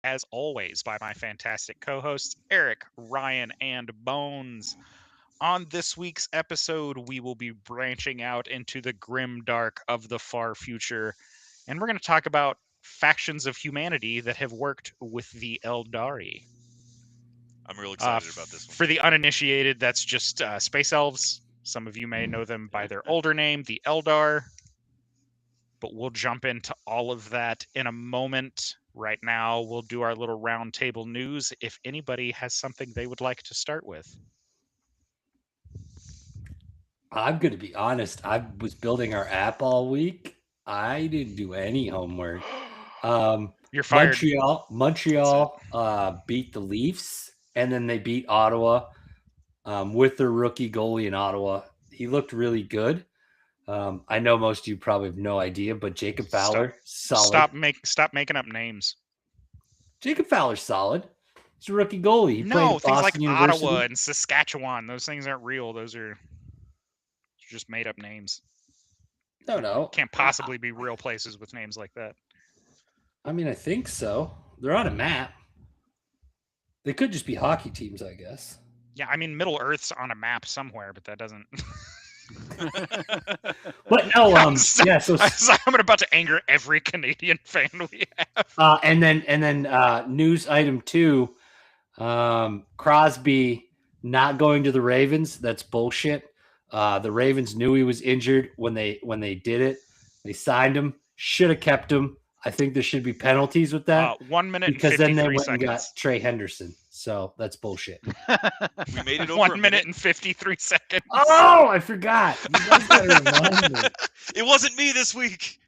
as always, by my fantastic co-hosts, Eric, Ryan, and Bones. On this week's episode, we will be branching out into the grim dark of the far future, and we're going to talk about factions of humanity that have worked with the Eldari. I'm real excited about this one. For the uninitiated, that's just space elves. Some of you may know them by their older name, the Eldar. But we'll jump into all of that in a moment. Right now, we'll do our little roundtable news if anybody has something they would like to start with. I'm going to be honest. I was building our app all week. I didn't do any homework. You're fired. Montreal beat the Leafs, and then they beat Ottawa with their rookie goalie in Ottawa. He looked really good. I know most of you probably have no idea, but Jacob Fowler, solid. Stop making up names. Jacob Fowler's solid. He's a rookie goalie. He No, played at Boston things like University. Ottawa and Saskatchewan, those things aren't real. Those are just made up names. No. Can't possibly be real places with names like that. I mean, I think so. They're on a map. They could just be hockey teams, I guess. Yeah, I mean, Middle Earth's on a map somewhere, but that doesn't. But no, yeah. So I'm about to anger every Canadian fan we have. And then news item 2, Crosby not going to the Ravens. That's bullshit. The Ravens knew he was injured when they did it. They signed him. Should have kept him. I think there should be penalties with that. 1 minute because and 53 then they went seconds. and got Trey Henderson. So that's bullshit. We made it over 1 minute and 53 seconds. Oh, I forgot. You guys gotta remind me. It wasn't me this week.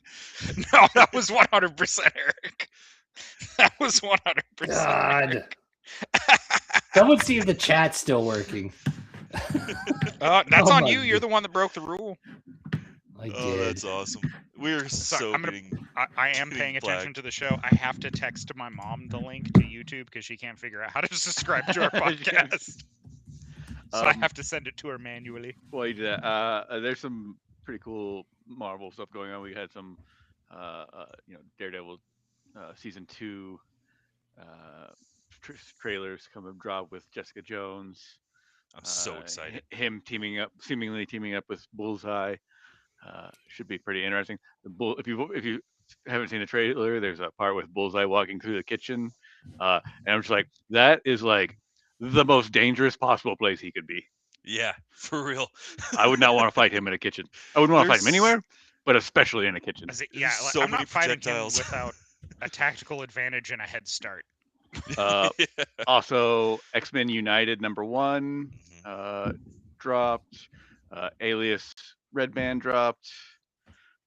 No, that was 100% Eric. That was 100% God. Eric. Someone see if the chat's still working. That's Oh on my you. You're God. the one that broke the rule. I did. Oh, that's awesome. We're so I am getting paying attention flagged. to the show. I have to text my mom the link to YouTube because she can't figure out how to subscribe to our podcast. So I have to send it to her manually. Well, you do that. There's some pretty cool Marvel stuff going on. We had some, Daredevil season 2 trailers come and drop with Jessica Jones. I'm so excited. Him seemingly teaming up with Bullseye. Should be pretty interesting. If you haven't seen the trailer, there's a part with Bullseye walking through the kitchen, and I'm just like, that is like the most dangerous possible place he could be. Yeah, for real. I would not want to fight him in a kitchen. I wouldn't want to fight him anywhere, but especially in a kitchen. Yeah, so I'm many not fighting him projectiles. without a tactical advantage and a head start. Also, X-Men United #1 dropped. Alias Red Band dropped.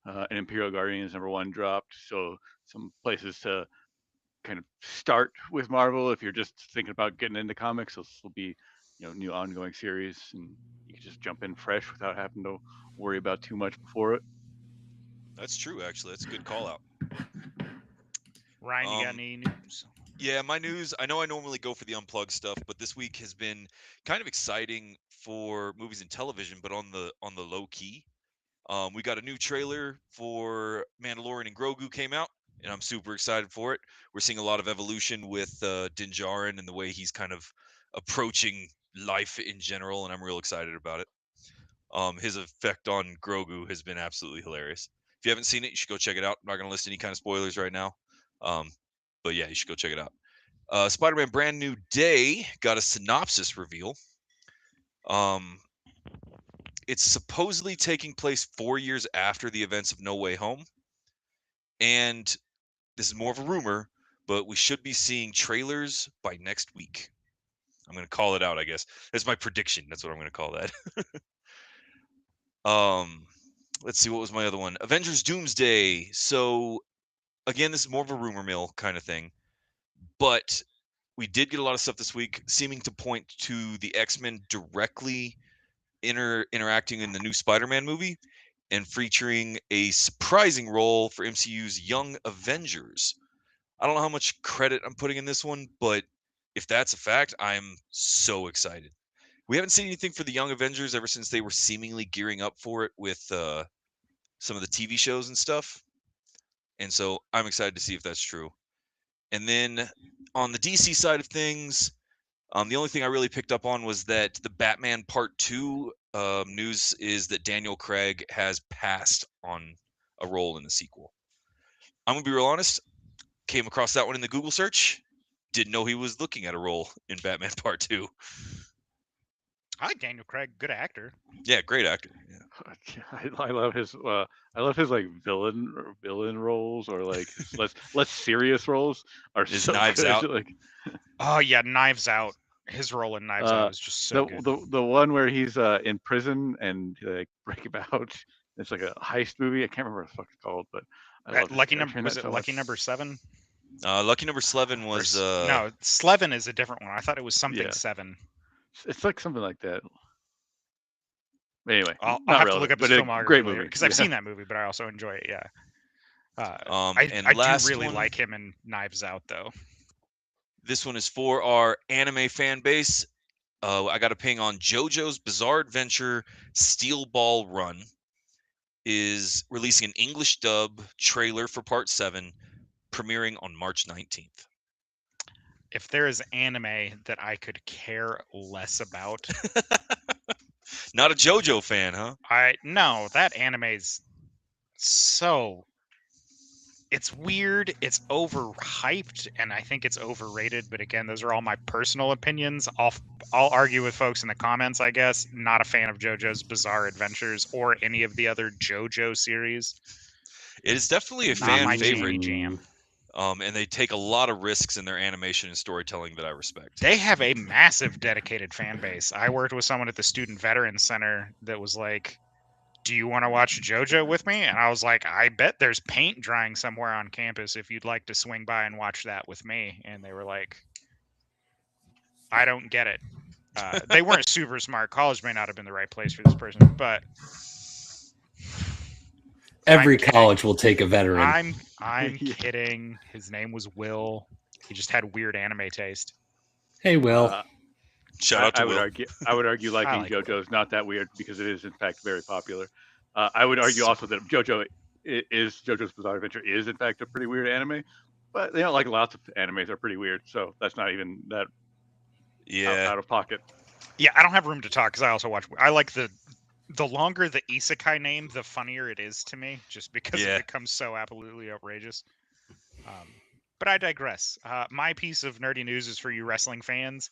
And Imperial Guardians #1 dropped. So some places to kind of start with Marvel if you're just thinking about getting into comics. This will be, new ongoing series, and you can just jump in fresh without having to worry about too much before it. That's true, actually. That's a good call out. Ryan, you got any news? Yeah, my news, I know I normally go for the unplugged stuff, but this week has been kind of exciting for movies and television, but on the low key. We got a new trailer for Mandalorian and Grogu came out, and I'm super excited for it. We're seeing a lot of evolution with Din Djarin and the way he's kind of approaching life in general, and I'm real excited about it. His effect on Grogu has been absolutely hilarious. If you haven't seen it, you should go check it out. I'm not going to list any kind of spoilers right now. But yeah, you should go check it out. Spider-Man Brand New Day got a synopsis reveal. It's supposedly taking place 4 years after the events of No Way Home. And this is more of a rumor, but we should be seeing trailers by next week. I'm going to call it out, I guess. That's my prediction. That's what I'm going to call that. Let's see, what was my other one? Avengers Doomsday. So again, this is more of a rumor mill kind of thing. But we did get a lot of stuff this week seeming to point to the X-Men directly interacting in the new Spider-Man movie and featuring a surprising role for MCU's Young Avengers. I don't know how much credit I'm putting in this one, but if that's a fact, I'm so excited. We haven't seen anything for the Young Avengers ever since they were seemingly gearing up for it with some of the TV shows and stuff. And so I'm excited to see if that's true. And then On the DC side of things, the only thing I really picked up on was that the Batman Part 2 news is that Daniel Craig has passed on a role in the sequel. I'm going to be real honest. Came across that one in the Google search. Didn't know he was looking at a role in Batman Part 2. I like Daniel Craig, good actor. Yeah, great actor. Yeah. I love his like villain roles, or like his less serious roles are His so Knives good. Out. Like Oh yeah, Knives Out. His role in Knives Out is just so good. the one where he's in prison and like break him out. It's like a heist movie. I can't remember what the fuck it's called, but I love Lucky number was it Lucky Number 7? Lucky Number 7 was no, Slevin is a different one. I thought it was something Yeah. 7. It's like something like that. Anyway, I'll not have to look relevant, up his but a filmography great movie because I've seen that movie, but I also enjoy it. Yeah. and I last do really one, like him in Knives Out, though. This one is for our anime fan base. I got a ping on JoJo's Bizarre Adventure Steel Ball Run is releasing an English dub trailer for Part 7, premiering on March 19th. If there is anime that I could care less about, Not a JoJo fan, huh? no, that anime's so. It's weird, it's overhyped, and I think it's overrated. But again, those are all my personal opinions. I'll argue with folks in the comments, I guess. Not a fan of JoJo's Bizarre Adventures or any of the other JoJo series. It is definitely a Not fan my favorite. jam. And they take a lot of risks in their animation and storytelling that I respect. They have a massive dedicated fan base. I worked with someone at the Student Veterans Center that was like, do you want to watch JoJo with me? And I was like, I bet there's paint drying somewhere on campus if you'd like to swing by and watch that with me. And they were like, I don't get it. They weren't super smart. College may not have been the right place for this person, but every college will take a veteran. I'm kidding. His name was Will. He just had weird anime taste. Hey, Will. Shout out to I Will. would argue liking like JoJo is not that weird because it is in fact very popular. I would argue also that JoJo's Bizarre Adventure is in fact a pretty weird anime, but they don't like lots of animes are pretty weird, so that's not even that out of pocket. Yeah, I don't have room to talk because I also watch. I like the longer the isekai name, the funnier it is to me, just because it becomes so absolutely outrageous. But I digress. My piece of nerdy news is for you wrestling fans.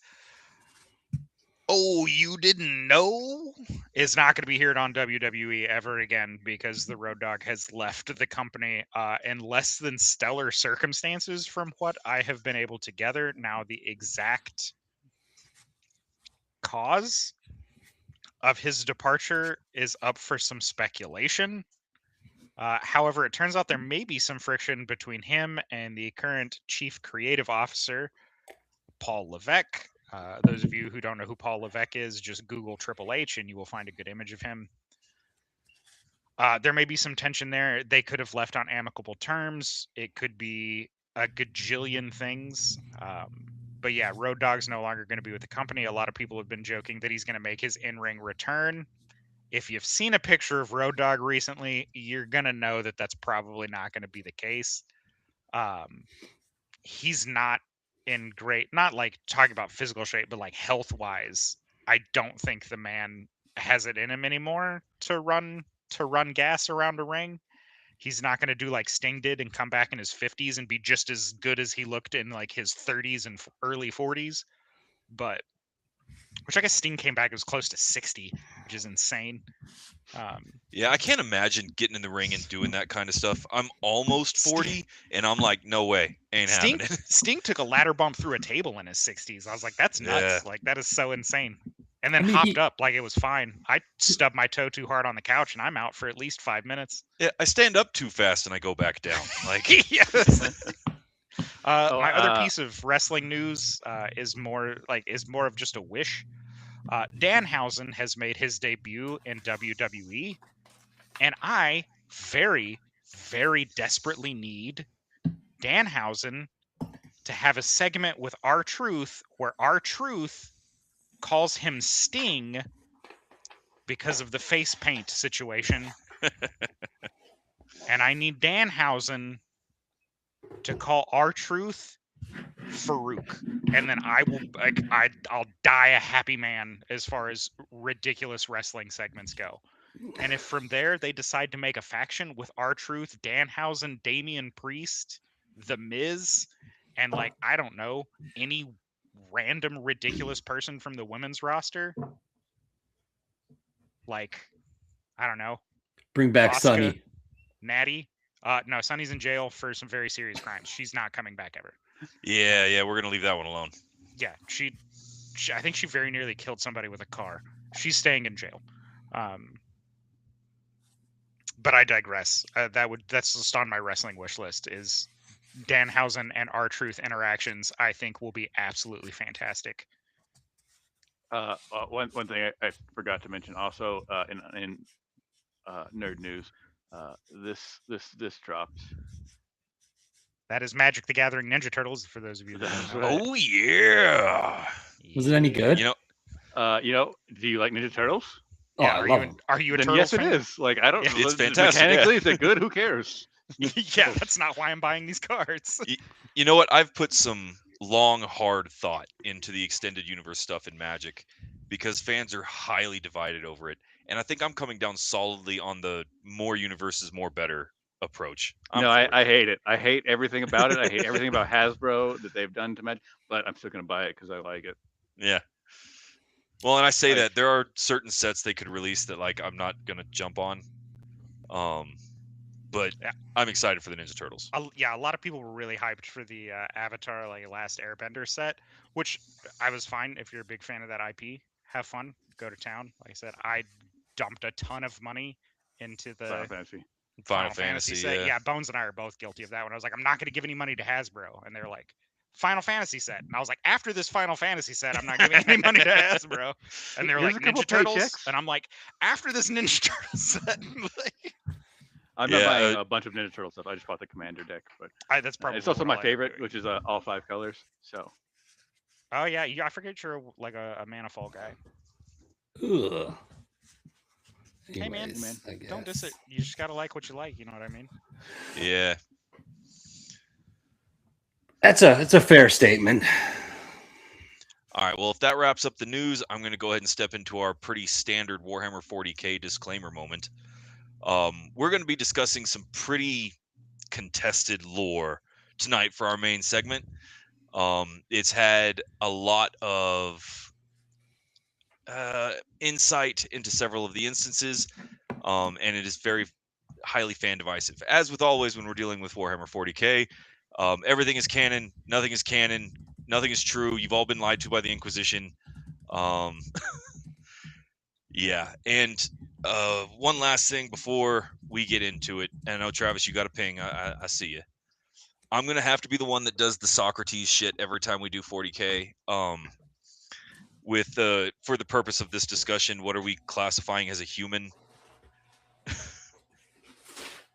Oh, you didn't know? Is not going to be here on WWE ever again because the Road Dogg has left the company in less than stellar circumstances from what I have been able to gather. Now, the exact cause of his departure is up for some speculation. However, it turns out there may be some friction between him and the current chief creative officer, Paul Levesque. Those of you who don't know who Paul Levesque is, just Google Triple H and you will find a good image of him. There may be some tension there. They could have left on amicable terms. It could be a gajillion things. But yeah, Road Dogg's no longer going to be with the company. A lot of people have been joking that he's going to make his in-ring return. If you've seen a picture of Road Dogg recently, you're going to know that that's probably not going to be the case. He's not in great, not like talking about physical shape, but like health-wise, I don't think the man has it in him anymore to run gas around a ring. He's not going to do like Sting did and come back in his 50s and be just as good as he looked in like his 30s and early 40s. But which I guess Sting came back, it was close to 60, which is insane. Yeah, I can't imagine getting in the ring and doing that kind of stuff. I'm almost 40, and I'm like, no way, ain't happening. Sting took a ladder bump through a table in his 60s. I was like, that's nuts. Yeah. Like, that is so insane. And then hopped up like it was fine. I stubbed my toe too hard on the couch, and I'm out for at least 5 minutes. Yeah, I stand up too fast and I go back down. Like, my other piece of wrestling news is more of just a wish. Danhausen has made his debut in WWE, and I very, very desperately need Danhausen to have a segment with R-Truth where R-Truth calls him Sting because of the face paint situation. And I need Danhausen to call R-Truth Farouk, and then I'll die a happy man as far as ridiculous wrestling segments go. And if from there they decide to make a faction with R-Truth, Danhausen, Damian Priest, The Miz, and like I don't know, any random ridiculous person from the women's roster, like I don't know, Bring back Asuka, Sunny. Natty. No, Sunny's in jail for some very serious crimes. She's not coming back ever. Yeah, we're gonna leave that one alone. Yeah, she I think she very nearly killed somebody with a car. She's staying in jail. But I digress. That's just on my wrestling wish list. Is Danhausen and R-Truth interactions? I think will be absolutely fantastic. One thing I forgot to mention also in nerd news, this dropped. That is Magic the Gathering Ninja Turtles. For those of you that don't know. Oh yeah. Was it any good? You know, Do you like Ninja Turtles? Oh, Yeah, I love them. are you a Then Turtles yes, fan? it is. Like I don't. Yeah. It's fantastic, yeah. Mechanically, is it good? Who cares? Yeah, that's not why I'm buying these cards. You know what? I've put some long, hard thought into the extended universe stuff in Magic because fans are highly divided over it. And I think I'm coming down solidly on the more universes, more better approach. No, I hate it. I hate everything about it. I hate everything about Hasbro that they've done to Magic. But I'm still gonna buy it because I like it. Yeah. Well, and I say Like- that there are certain sets they could release that like I'm not gonna jump on. But Yeah. I'm excited for the Ninja Turtles. Yeah, a lot of people were really hyped for the Avatar like Last Airbender set, which I was fine. If you're a big fan of that IP, have fun, go to town. Like I said, I dumped a ton of money into the Final Fantasy. Final Fantasy, set. yeah. Bones and I are both guilty of that one. I was like, I'm not going to give any money to Hasbro, and they're like, Final Fantasy set, and I was like, after this Final Fantasy set, I'm not giving any money to Hasbro, and they're Here's like a couple Ninja Turtles, paychecks. and I'm like, after this Ninja Turtles set, like, I'm not Yeah, buying a bunch of Ninja Turtle stuff. I just bought the Commander deck, but that's probably it's also what my I'll end up favorite, doing. which is all 5 colors. So Oh yeah, I forget you're like a Manifold guy. Ugh. Hey man, Anyways, I don't diss guess. it. You just gotta like what you like. You know what I mean? Yeah. That's a fair statement. All right. Well, if that wraps up the news, I'm going to go ahead and step into our pretty standard Warhammer 40K disclaimer moment. We're going to be discussing some pretty contested lore tonight for our main segment. It's had a lot of insight into several of the instances, and it is very highly fan divisive. As with always when we're dealing with Warhammer 40K, everything is canon, nothing is canon, nothing is true. You've all been lied to by the Inquisition. Yeah, and one last thing before we get into it. And I know, Travis, you got a ping. I see you. I'm gonna have to be the one that does the Socrates shit every time we do 40K. With for the purpose of this discussion, what are we classifying as a human?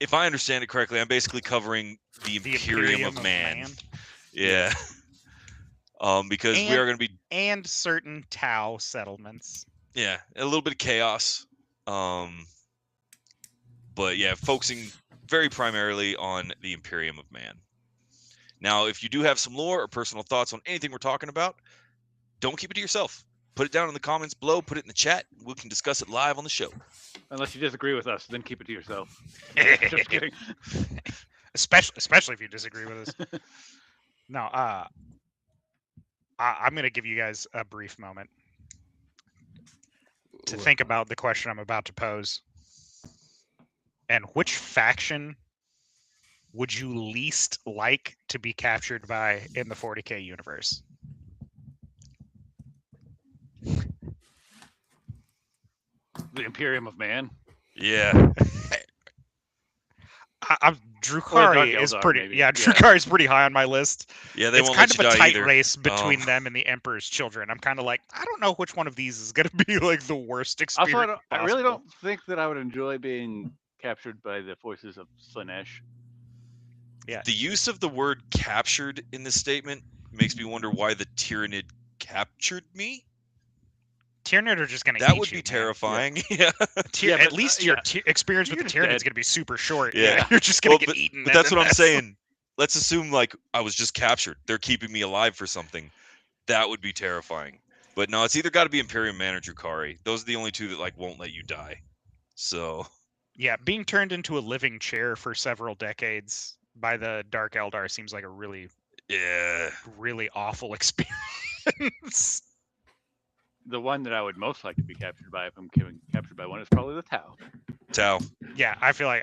If I understand it correctly, I'm basically covering the Imperium of Man. Yeah. Because we are going to be and certain Tau settlements. a little bit of chaos. But yeah, focusing very primarily on the Imperium of Man. Now, if you do have some lore or personal thoughts on anything we're talking about, don't keep it to yourself. Put it down in the comments below. Put it in the chat. We can discuss it live on the show. unless you disagree with us, then keep it to yourself. Just kidding. Especially if you disagree with us. No, I'm going to give you guys a brief moment to think about the question I'm about to pose. And which faction would you least like to be captured by in the 40K universe? The Imperium of Man. Yeah. Drukari is Eldar, pretty. maybe. Yeah, Yeah. Drukari is pretty high on my list. Yeah, they It's won't kind let of you a die tight either. race between them and the Emperor's Children. I'm kind of like, I don't know which one of these is going to be like the worst experience. Also, I really possible. don't think that I would enjoy being captured by the forces of Slaanesh. Yeah. The use of the word captured in this statement makes me wonder why the Tyranid captured me. Tyranids are just going to That eat would you, be man. terrifying. Yeah. Yeah, At but, least yeah. your experience with You're the just Tyranids dead. is going to be super short. Yeah. You're just going to Well, get eaten. But that's and what I'm then saying. let's assume like I was just captured. They're keeping me alive for something. That would be terrifying. But no, it's either got to be Imperium Man or Drukhari. Those are the only two that like won't let you die. So Yeah, being turned into a living chair for several decades by the Dark Eldar seems like a really, yeah, really awful experience. The one that I would most like to be captured by, if I'm getting captured by one, is probably the Tau. Tau. Yeah, I feel like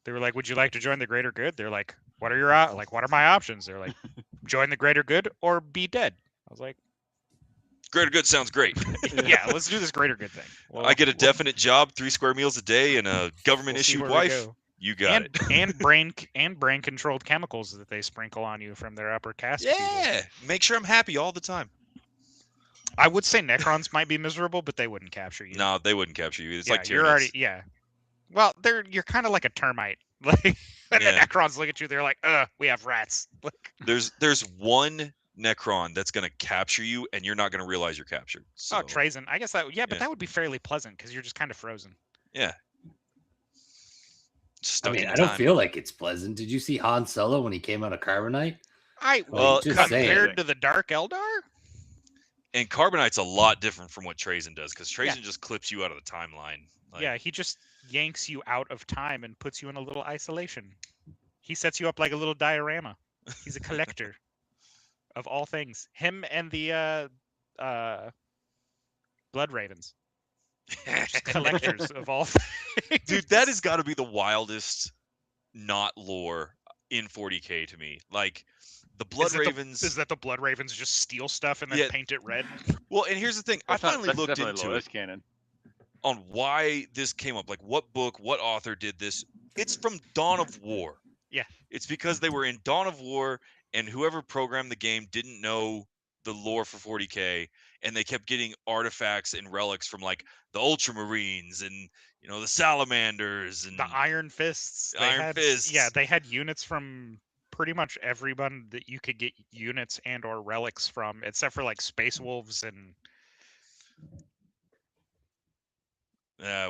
they were like, "Would you like to join the greater good?" They're like, "What are your what are my options?" They're like, "Join the greater good or be dead." I was like, Greater good sounds great. "Yeah, let's do this greater good thing." Well, I get a definite job, 3 square meals a day, and a government see issued where we wife. go. You got it. and brain controlled chemicals that they sprinkle on you from their upper caste. people. Yeah, make sure I'm happy all the time. I would say Necrons might be miserable, but they wouldn't capture you. No, they wouldn't capture you. It's yeah, like you're Tyranids. already Well, you're kind of like a termite. Like, and the Yeah. Necrons look at you, they're like, we have rats." Like, There's one Necron that's gonna capture you, and you're not gonna realize you're captured. So, oh, Trazen. I guess that, but yeah. that would be fairly pleasant because you're just kind of frozen. yeah. Stuck in I time. don't feel like it's pleasant. Did you see Han Solo when he came out of Carbonite? Well, just compared saying. to the Dark Eldar, And Carbonite's a lot different from what Trazen does, because Trazen just clips you out of the timeline. Like, yeah, he just yanks you out of time and puts you in a little isolation. He sets you up like a little diorama. He's a collector of all things. Him and the Blood Ravens, just collectors of all things. Dude, that has got to be the wildest not lore in 40K to me. Like, the Blood Ravens. Is that the Blood Ravens just steal stuff and then Yeah. paint it red? Well, and here's the thing. That's I finally looked definitely into lore. it That's canon. on why this came up. Like, what book, what author did this? It's from Dawn of War. Yeah. It's because they were in Dawn of War, and whoever programmed the game didn't know the lore for 40K, and they kept getting artifacts and relics from like the Ultramarines and the Salamanders and The Iron Fists. Fists. Yeah, they had units from pretty much everyone that you could get units and or relics from, except for like Space Wolves and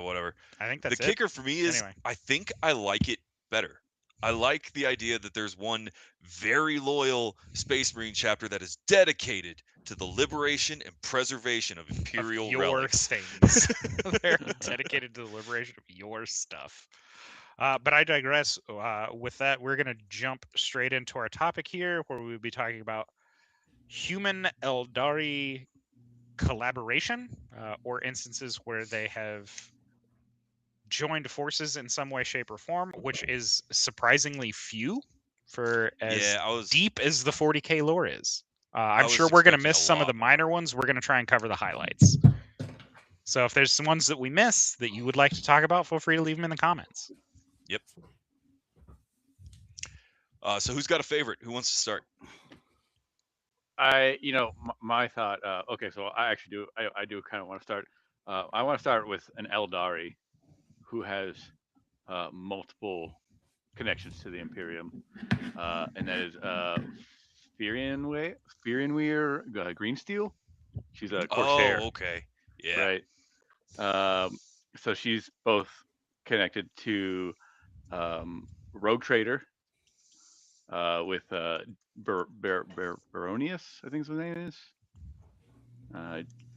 whatever. I think that's the it. kicker for me is Anyway. I think I like it better. I like the idea that there's one very loyal Space Marine chapter that is dedicated to the liberation and preservation of Imperial of your relics. things. They're dedicated to the liberation of your stuff. But I digress. With that, we're going to jump straight into our topic here, where we will be talking about human Eldari collaboration, or instances where they have joined forces in some way, shape, or form, which is surprisingly few for as deep as the 40K lore is. I'm sure we're going to miss some of the minor ones. We're going to try and cover the highlights. So if there's some ones that we miss that you would like to talk about, feel free to leave them in the comments. Yep. So who's got a favorite? Who wants to start? My thought. Okay, so I actually do. I do kind of want to start. I want to start with an Eldari who has multiple connections to the Imperium, and that is Firianweir Greensteel. She's a Corsair. Oh, okay. Yeah. Right. So she's both connected to Rogue Trader with Baronius, I think his name is.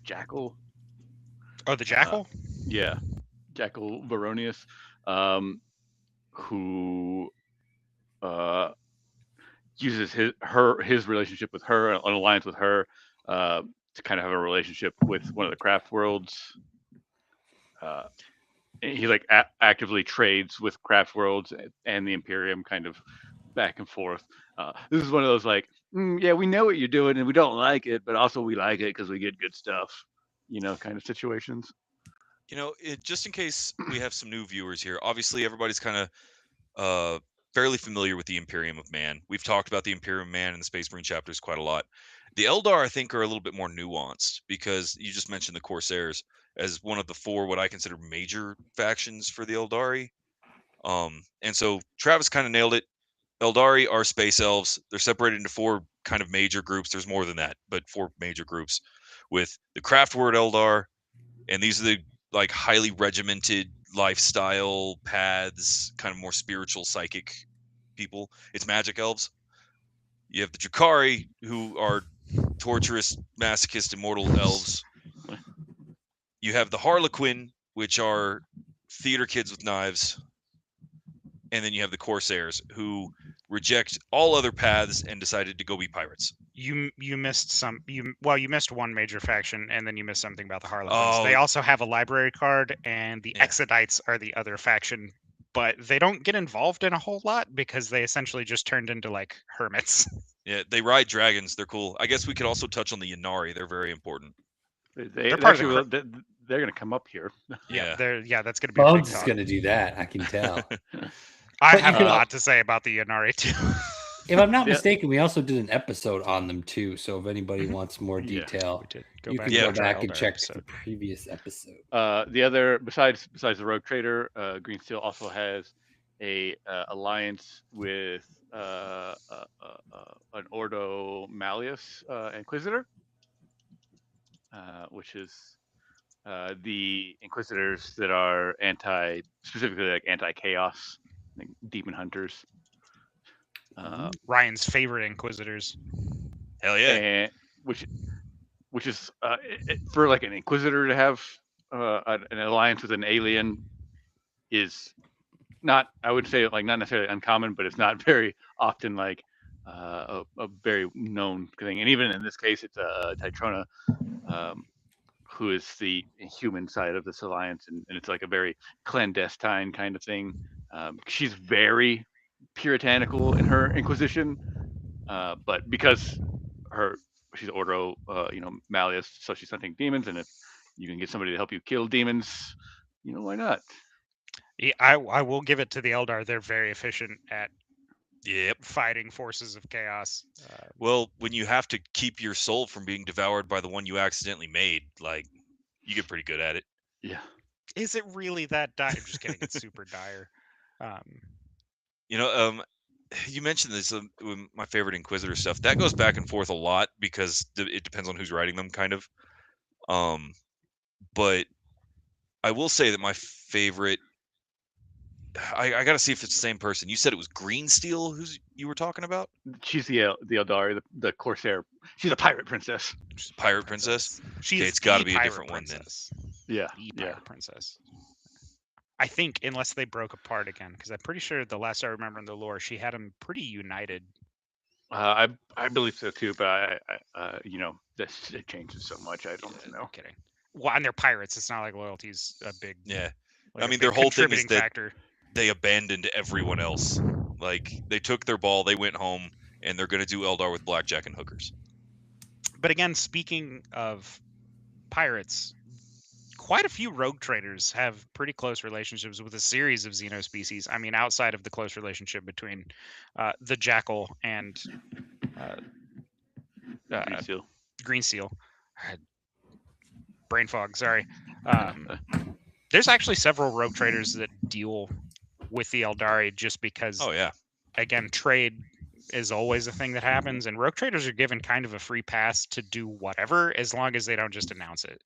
Jackal. Oh, the Jackal? Yeah. Jackal Baronius, who uses his relationship with her, an alliance with her, to kind of have a relationship with one of the craft worlds. He like actively trades with craft worlds and the Imperium, kind of back and forth. This is one of those like, yeah, we know what you're doing and we don't like it, but also we like it because we get good stuff, kind of situations. Just in case we have some new viewers here, obviously everybody's kind of fairly familiar with the Imperium of Man. We've talked about the Imperium of Man and the Space Marine chapters quite a lot. The Eldar, I think, are a little bit more nuanced because you just mentioned the Corsairs as one of the 4 what I consider major factions for the Eldari. And so Travis kind of nailed it. Eldari are space elves. They're separated into 4 kind of major groups. There's more than that, but 4 major groups with the Craftword Eldar, and these are the like highly regimented lifestyle paths, kind of more spiritual, psychic people. It's magic elves. You have the Drukhari, who are torturous, masochist, immortal elves. You have the Harlequin, which are theater kids with knives. And then you have the Corsairs, who reject all other paths and decided to go be pirates. You missed you missed one major faction, and then you missed something about the Harlequins. They Oh. also have a library card, and the Yeah. Exodites are the other faction, but they don't get involved in a whole lot because they essentially just turned into like hermits. Yeah, they ride dragons. They're cool. I guess we could also touch on the Yanari. They're very important. They're part of the actually they're going to come up here. Yeah. That's going to be a big Bones is talk. going to do that. I can tell. I But have you a could- lot to say about the Yanari too. If I'm not Yeah. mistaken, we also did an episode on them too. So if anybody Mhm. wance more Yeah. detail, We did you can Yeah. go back and Eldar check episode. the previous episode. The other besides the Rogue Trader, Green Steel also has a alliance with an Ordo Malleus Inquisitor, which is the Inquisitors that are specifically like anti-chaos, like demon hunters. Ryan's favorite Inquisitors. Hell yeah. And which is for like an Inquisitor to have an alliance with an alien is not, I would say, like not necessarily uncommon, but it's not very often like a very known thing. And even in this case, it's Titrona, who is the human side of this alliance, and it's like a very clandestine kind of thing. She's very puritanical in her Inquisition, but because she's Ordo, Malleus, so she's hunting demons, and if you can get somebody to help you kill demons, why not? Yeah, I will give it to the Eldar. They're very efficient at Yep. fighting forces of chaos. Well, when you have to keep your soul from being devoured by the one you accidentally made, like, you get pretty good at it. Yeah. Is it really that dire? I'm just kidding. It's super dire. You mentioned this, my favorite Inquisitor stuff. That goes back and forth a lot because it depends on who's writing them, kind of. But I will say that my favorite, I got to see if it's the same person. You said it was Green Steel you were talking about? She's the Eldari, the Corsair. She's a pirate princess. She's a Pirate princess? She's Okay, it's gotta the be a pirate different one then. princess. Yeah. The Yeah. pirate princess. I think, unless they broke apart again, because I'm pretty sure the last I remember in the lore, she had them pretty united. I believe so too, but it changes so much. I don't No know. kidding. Well, and they're pirates. It's not like loyalty's a big. Yeah. like I a mean, big their whole thing is contributing that- factor. They abandoned everyone else. Like, they took their ball, they went home, and they're going to do Eldar with blackjack and hookers. But again, speaking of pirates, quite a few rogue traders have pretty close relationships with a series of xenospecies. I mean, outside of the close relationship between the jackal and Green Steel. Green Seal. Brain fog, sorry. There's actually several rogue traders that deal with the Eldari just because, Oh, yeah. again, trade is always a thing that happens, and rogue traders are given kind of a free pass to do whatever as long as they don't just announce it.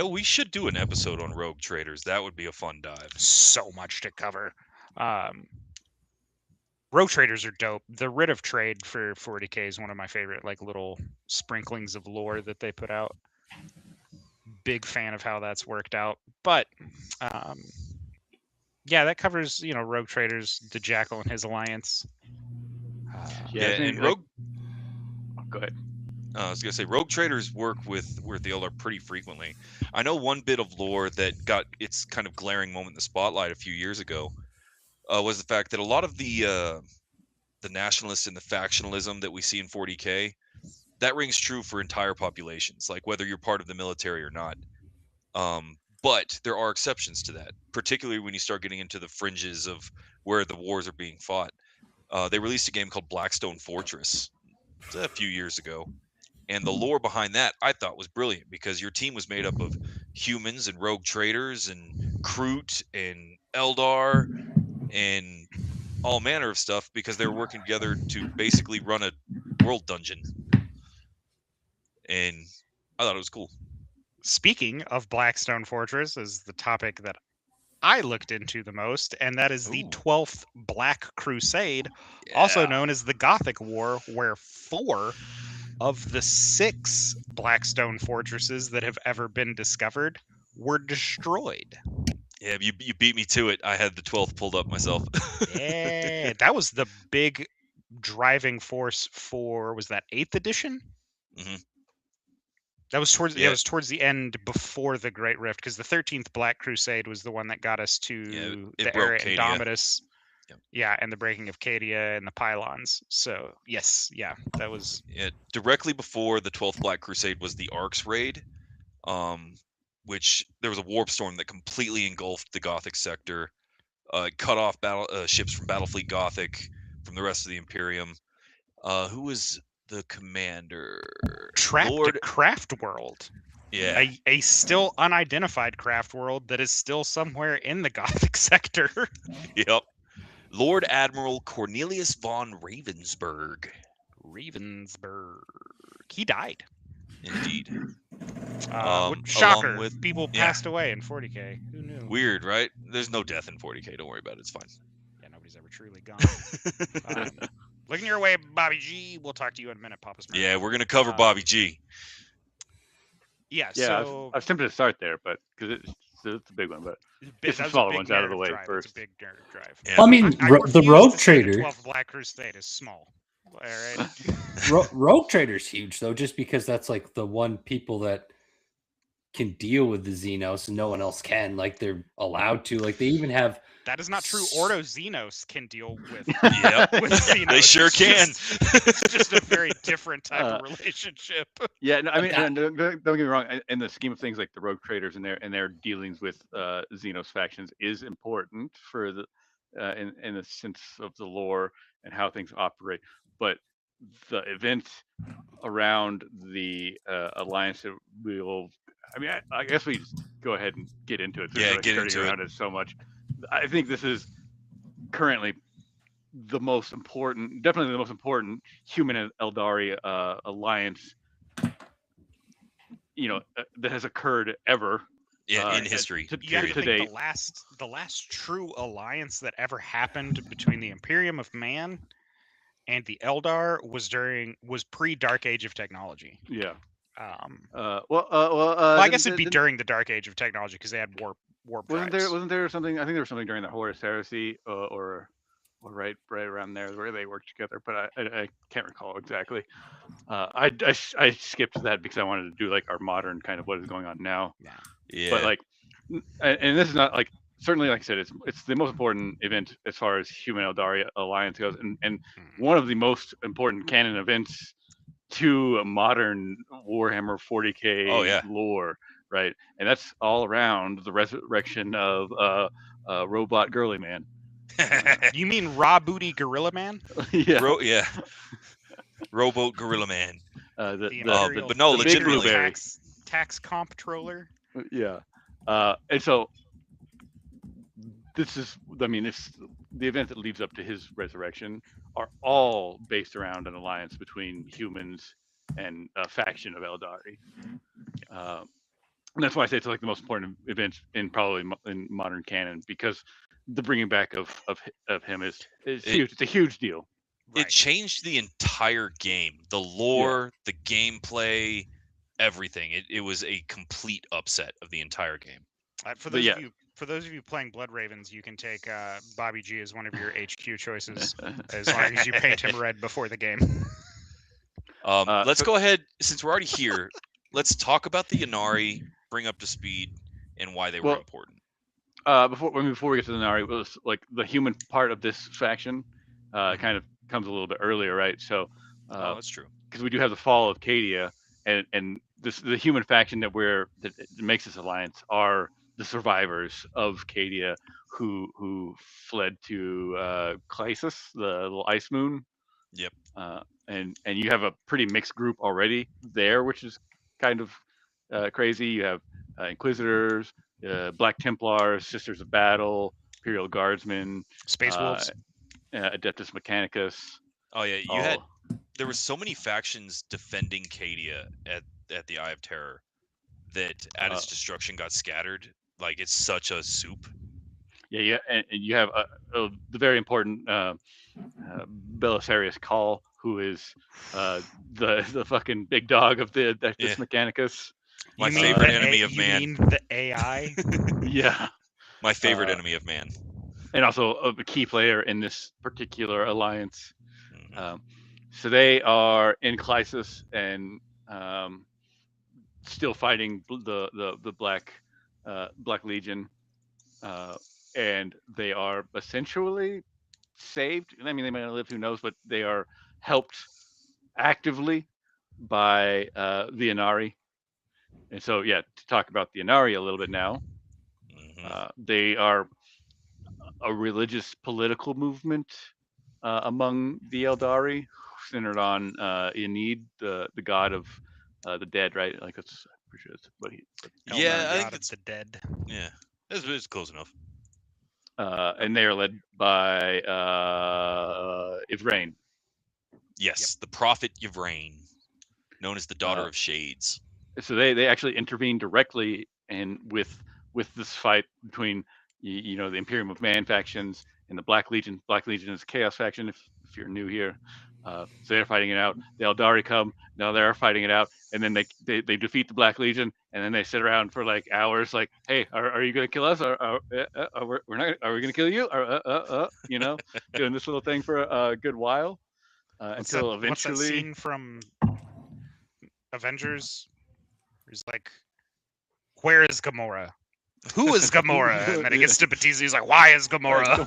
We should do an episode on rogue traders. That would be a fun dive. So much to cover. Rogue traders are dope. The Writ of Trade for 40K is one of my favorite, like, little sprinklings of lore that they put out. Big fan of how that's worked out. But yeah, that covers, rogue traders, the Jackal and his alliance. Yeah, I think, and rogue. Go ahead. I was gonna say rogue traders work with the Eldar pretty frequently. I know one bit of lore that got its kind of glaring moment in the spotlight a few years ago was the fact that a lot of the nationalists and the factionalism that we see in 40K, that rings true for entire populations, like whether you're part of the military or not. But there are exceptions to that, particularly when you start getting into the fringes of where the wars are being fought. They released a game called Blackstone Fortress a few years ago. And the lore behind that I thought was brilliant because your team was made up of humans and rogue traders and Kroot and Eldar and all manner of stuff because they were working together to basically run a world dungeon. And I thought it was cool. Speaking of Blackstone Fortress, is the topic that I looked into the most, and that is the Ooh. 12th Black Crusade, also Yeah. known as the Gothic War, where 4 of the 6 Blackstone fortresses that have ever been discovered were destroyed. Yeah, you beat me to it. I had the 12th pulled up myself. Yeah, that was the big driving force for, was that 8th edition? Mhm. That was towards Yeah. it was towards the end before the Great Rift, because the 13th Black Crusade was the one that got us to it the broke Era Cadia. Indomitus. Yep. Yeah, and the breaking of Cadia and the pylons. So yes, yeah, that was Directly before the 12th Black Crusade was the Arcs raid, which there was a warp storm that completely engulfed the Gothic sector, cut off ships from Battlefleet Gothic from the rest of the Imperium. Who was the commander? trapped Lord. a craft world. Yeah. A still unidentified craft world that is still somewhere in the Gothic sector. Yep. Lord Admiral Cornelius von Ravensburg. Ravensburg. He died. Indeed. Shocker. Along with People passed away in 40K. Who knew? Weird, right? There's no death in 40K. Don't worry about it. It's fine. Yeah, nobody's ever truly gone. Looking your way, Bobby G. We'll talk to you in a minute, Papa Smurf. Yeah, we're gonna cover Bobby G. Yeah, Yeah, so I was tempted to start there, but because it's a big one, but get some that was a smaller big ones out of the narrative way drive. first. It's a big narrative drive. Yeah. Well, I mean, I the refuse Rogue to say the Trader. 12th Black Crusade is small. All right. Rogue Trader's huge though, just because that's like the one people that can deal with the Xenos and no one else can. Like they're allowed to. Like they even have. That is not true. Ordo Xenos can deal with Yep. with Xenos. They sure It's can. It's just a very different type of relationship. Yeah, no, I mean, That- don't get me wrong. In the scheme of things, like the Rogue Traders and their dealings with Xenos factions is important for the in the sense of the lore and how things operate. But the event around the alliance that we'll, I mean, I guess we just go ahead and get into it. Yeah, we're get skirting into around it so much. I think this is currently the most important, definitely the most important human and Eldari alliance, that has occurred ever. Yeah, in history. You have to to think date. the last true alliance that ever happened between the Imperium of Man and the Eldar was pre Dark Age of Technology. Yeah. Well, I guess it'd be during the Dark Age of Technology because they had warp Wasn't drives. there something? I think there was something during the Horus Heresy, or right around there where they worked together, but I can't recall exactly. I skipped that because I wanted to do like our modern kind of what is going on now. Yeah. But like, and this is not like, certainly, like I said, it's the most important event as far as human Eldari alliance goes, and one of the most important canon events to a modern Warhammer 40K lore, right? And that's all around the resurrection of Robot Girly Man. You mean Raw Booty Gorilla Man? Yeah. Rowboat Gorilla Man. But no, legitimately. Tax comptroller. Yeah. And so this is, I mean, it's the event that leads up to his resurrection are all based around an alliance between humans and a faction of Eldari. And that's why I say it's like the most important event in modern canon, because the bringing back of him is huge. It's a huge deal. Right. It changed the entire game, the lore, the gameplay, everything. It was a complete upset of the entire game. For those of you playing Blood Ravens, you can take Bobby G as one of your HQ choices, as long as you paint him red before the game. Let's go ahead, since we're already here. Let's talk about the Ynnari, bring up to speed, and why they were important. Before we get to the Ynnari, it was like the human part of this faction kind of comes a little bit earlier, right? So that's true, because we do have the fall of Cadia, and the human faction that makes this alliance are the survivors of Cadia who fled to Clysis, the little ice moon. Yep. And you have a pretty mixed group already there, which is kind of crazy. You have Inquisitors, Black Templars, Sisters of Battle, Imperial Guardsmen, Space Wolves, Adeptus Mechanicus. Oh yeah, there were so many factions defending Cadia at the Eye of Terror that at its destruction got scattered. Like, it's such a soup. Yeah, and you have the very important Belisarius Call, who is the fucking big dog of the Dectus Yeah. Mechanicus. My You mean favorite the enemy of you man. mean the AI? Yeah, My favorite enemy of man. and also a key player in this particular alliance. Mhm. So they are in Clysis and still fighting the Black Legion, and they are essentially saved. I mean, they might not live, who knows, but they are helped actively by the Inari. And so, yeah, to talk about the Inari a little bit now, Mhm. they are a religious political movement among the Eldari, centered on Enid, the god of the dead, right? Like it's, I'm pretty sure that's what he. Yeah, I God think of that's the dead. yeah. It's close enough. And they are led by Ivrain. Yes, the prophet Yvraine, known as the daughter Uh, of shades. So they actually intervene directly and with this fight between the Imperium of Man factions and the Black Legion. Black Legion is Chaos faction. If you're new here, so they're fighting it out. The Eldari come. Now they're fighting it out, and then they defeat the Black Legion, and then they sit around for like hours, like, hey, are you gonna kill us? Or we're not? Are we gonna kill you? Or doing this little thing for a good while until What's that eventually. scene from Avengers? He's like, "Where is Gamora? Who is Gamora?" And then he gets to Batista. He's like, "Why is Gamora?"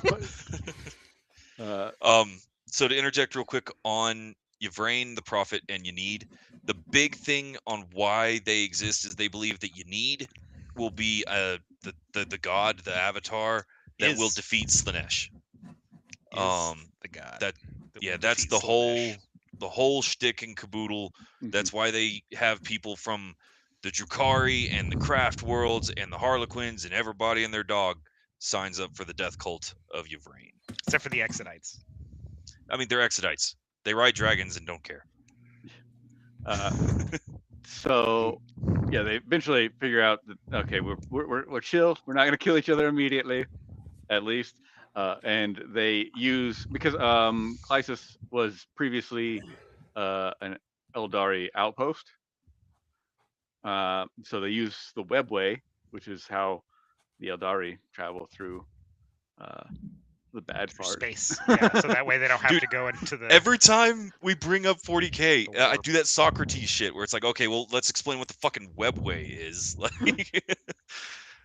So to interject real quick on Yvraine, the prophet, and Yanid, the big thing on why they exist is they believe that Yanid will be the god, the avatar that will Is defeat Slaanesh. the god. That that yeah, will that's defeat the Slaanesh. whole shtick and caboodle. That's why they have people from the Drukhari and the Craft Worlds and the Harlequins and everybody and their dog signs up for the death cult of Yvraine. Except for the Exodites. I mean, they're Exodites. They ride dragons and don't care. So yeah, they eventually figure out that okay, we're chill. We're not gonna kill each other immediately, at least. And they use, because Clysis was previously an Eldari outpost. So they use the webway, which is how the Eldari travel through the bad Through part. space. Yeah, so that way they don't have Dude, to go into the. Every time we bring up 40K, The I warp. do that Socrates shit where it's like, okay, well, let's explain what the fucking webway is. Like,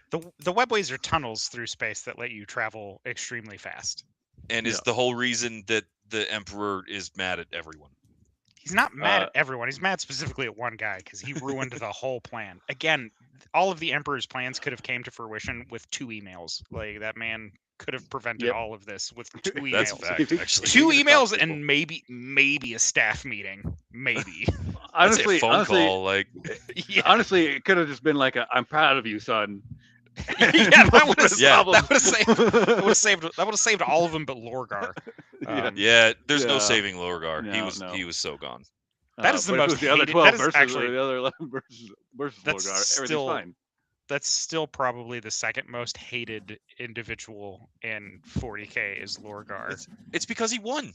The webways are tunnels through space that let you travel extremely fast. and is Yeah. the whole reason that the Emperor is mad at everyone. He's not mad at everyone. He's mad specifically at one guy because he ruined the whole plan. Again, all of the Emperor's plans could have came to fruition with 2 emails. Like that man could have prevented Yep. all of this with 2 emails. That's a fact, actually. 2 He just emails talked and maybe a staff meeting. Maybe. I'd say honestly, a phone call, like, Yeah. honestly, it could have just been like a, "I'm proud of you, son." Yeah, that would have Yeah. saved all of them but Lorgar. Yeah. yeah, there's no Yeah. saving Lorgar. No. He was so gone. That is the but if it most was the other hated- 12 that is versus actually- the other 11 versus That's Lorgar, everything's still- fine. That's still probably the second most hated individual in 40K is Lorgar. It's because he won.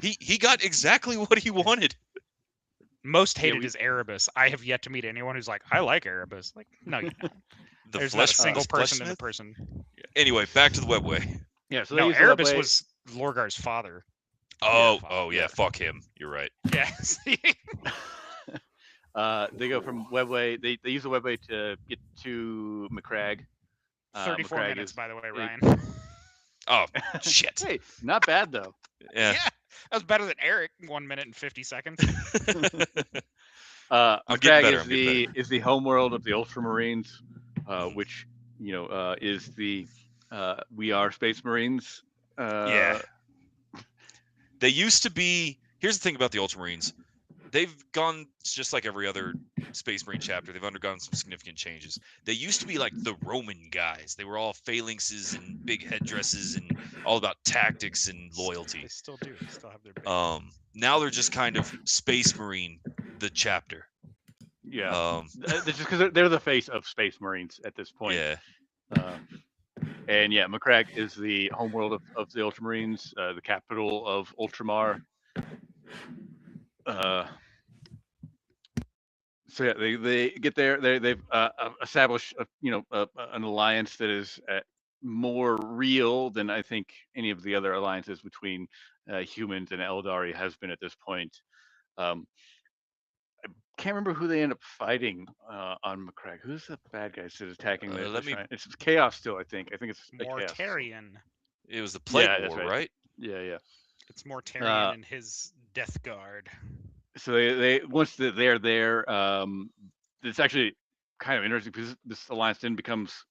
He got exactly what he wanted. Most Yeah, hated we- is Erebus. I have yet to meet anyone who's like, I like Erebus. Like, no, you don't. The There's not a flesh single flesh person in the smith? person. Anyway, back to the webway. Yeah, so No, they use the Erebus webway. was Lorgar's father. Oh yeah. yeah, fuck him. You're right. Yes. They go from webway. They use the webway to get to McCrag. 34 McCrag minutes, is- by the way, Ryan. Oh shit. Hey, not bad though. Yeah. That was better than Eric. 1 minute and 50 seconds. I'm getting McCrag better, is I'm getting the homeworld of the Ultramarines, Mhm. which is the We Are Space Marines. Yeah. They used to be. Here's the thing about the Ultramarines. They've gone just like every other Space Marine chapter. They've undergone some significant changes. They used to be like the Roman guys. They were all phalanxes and big headdresses and all about tactics and loyalty. They still do. They still have their big Now they're just kind of Space Marine, the chapter. Yeah. Just because they're the face of Space Marines at this point. Yeah. And yeah, Macragge is the homeworld of the Ultramarines, the capital of Ultramar. So yeah, they get there. They've established an alliance that is more real than I think any of the other alliances between humans and Eldari has been at this point. Um, I can't remember who they end up fighting on Macragge. Who's the bad guy that's attacking the It's Chaos still, I think. I think it's Chaos. Mortarion. It was the Plague that's War, right. right? Yeah. It's Mortarion and his Death Guard. So they once they're there, it's actually kind of interesting because this alliance then becomes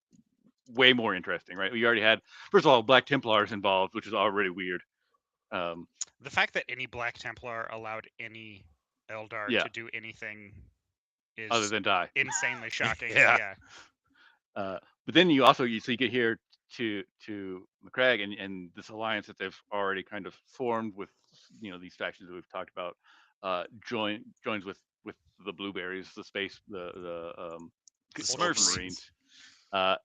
way more interesting, right? We already had, first of all, Black Templars involved, which is already weird. The fact that any Black Templar allowed any Eldar to do anything is other than die insanely shocking. Yeah. But then you get here to Macragge and this alliance that they've already kind of formed with these factions that we've talked about, joins with the Blueberries, the Smurfs. Marines,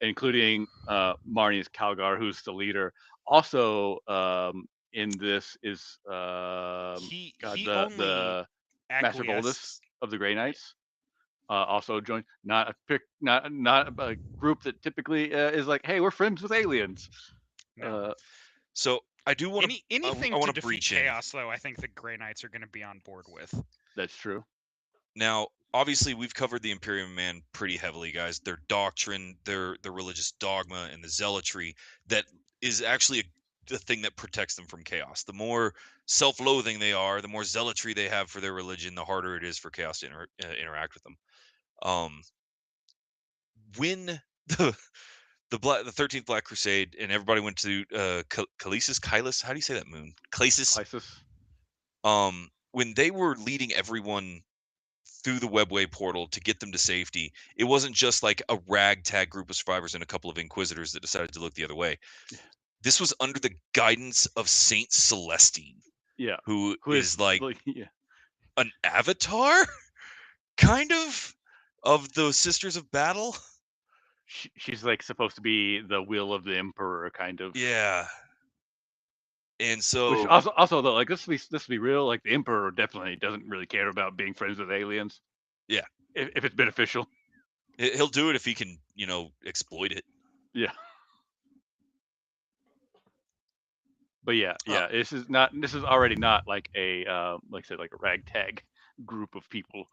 including Marneus Calgar, who's the leader. Also in this is the Master Boldus of the Grey Knights. Also joined, not a group that typically is like, hey, we're friends with aliens. No. So I do want anything I to want to defeat breach Chaos, though. I think the Grey Knights are going to be on board with. That's true. Now, obviously, we've covered the Imperium Man pretty heavily, guys. Their doctrine, their religious dogma, and the zealotry that is actually the thing that protects them from chaos. The more self-loathing they are, the more zealotry they have for their religion, the harder it is for chaos to interact with them. When the 13th Black Crusade and everybody went to Kylus, how do you say that moon? Klysis. When they were leading everyone through the Webway portal to get them to safety, it wasn't just like a ragtag group of survivors and a couple of Inquisitors that decided to look the other way. This was under the guidance of Saint Celestine. Yeah. Who is like an avatar, kind of the Sisters of Battle. She's like supposed to be the will of the Emperor, kind of. Yeah. And so, which also though, like let's be real, like the Emperor definitely doesn't really care about being friends with aliens. Yeah. If it's beneficial, he'll do it if he can, exploit it. Yeah. But yeah, this is already not like a like I said, like a ragtag group of people.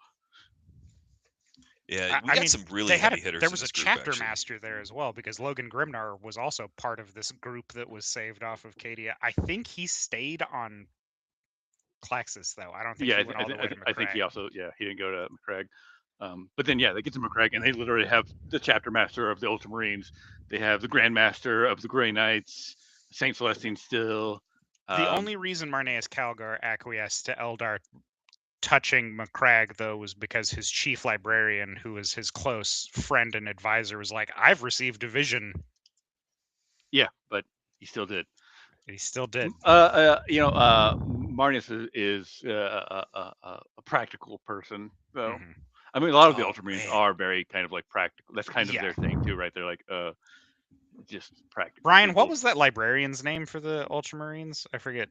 Yeah, we got some really heavy hitters. There was a chapter master there as well, because Logan Grimnar was also part of this group that was saved off of Cadia. I think he stayed on Klaxis, though. I don't think he went all the way to Macragge. I think he also, he didn't go to Macragge. But then, they get to Macragge, and they literally have the chapter master of the Ultramarines. They have the Grand Master of the Grey Knights, Saint Celestine still. The only reason Marneus Calgar acquiesced to Eldar touching Macragge, though, was because his chief librarian, who was his close friend and advisor, was like, I've received a vision. Yeah, but he still did. He still did. Marneus is a practical person, though. Mm-hmm. I mean, a lot of the Ultramarines are very kind of like practical. That's kind of their thing, too, right? They're like, just practical. Brian, people. What was that librarian's name for the Ultramarines? I forget.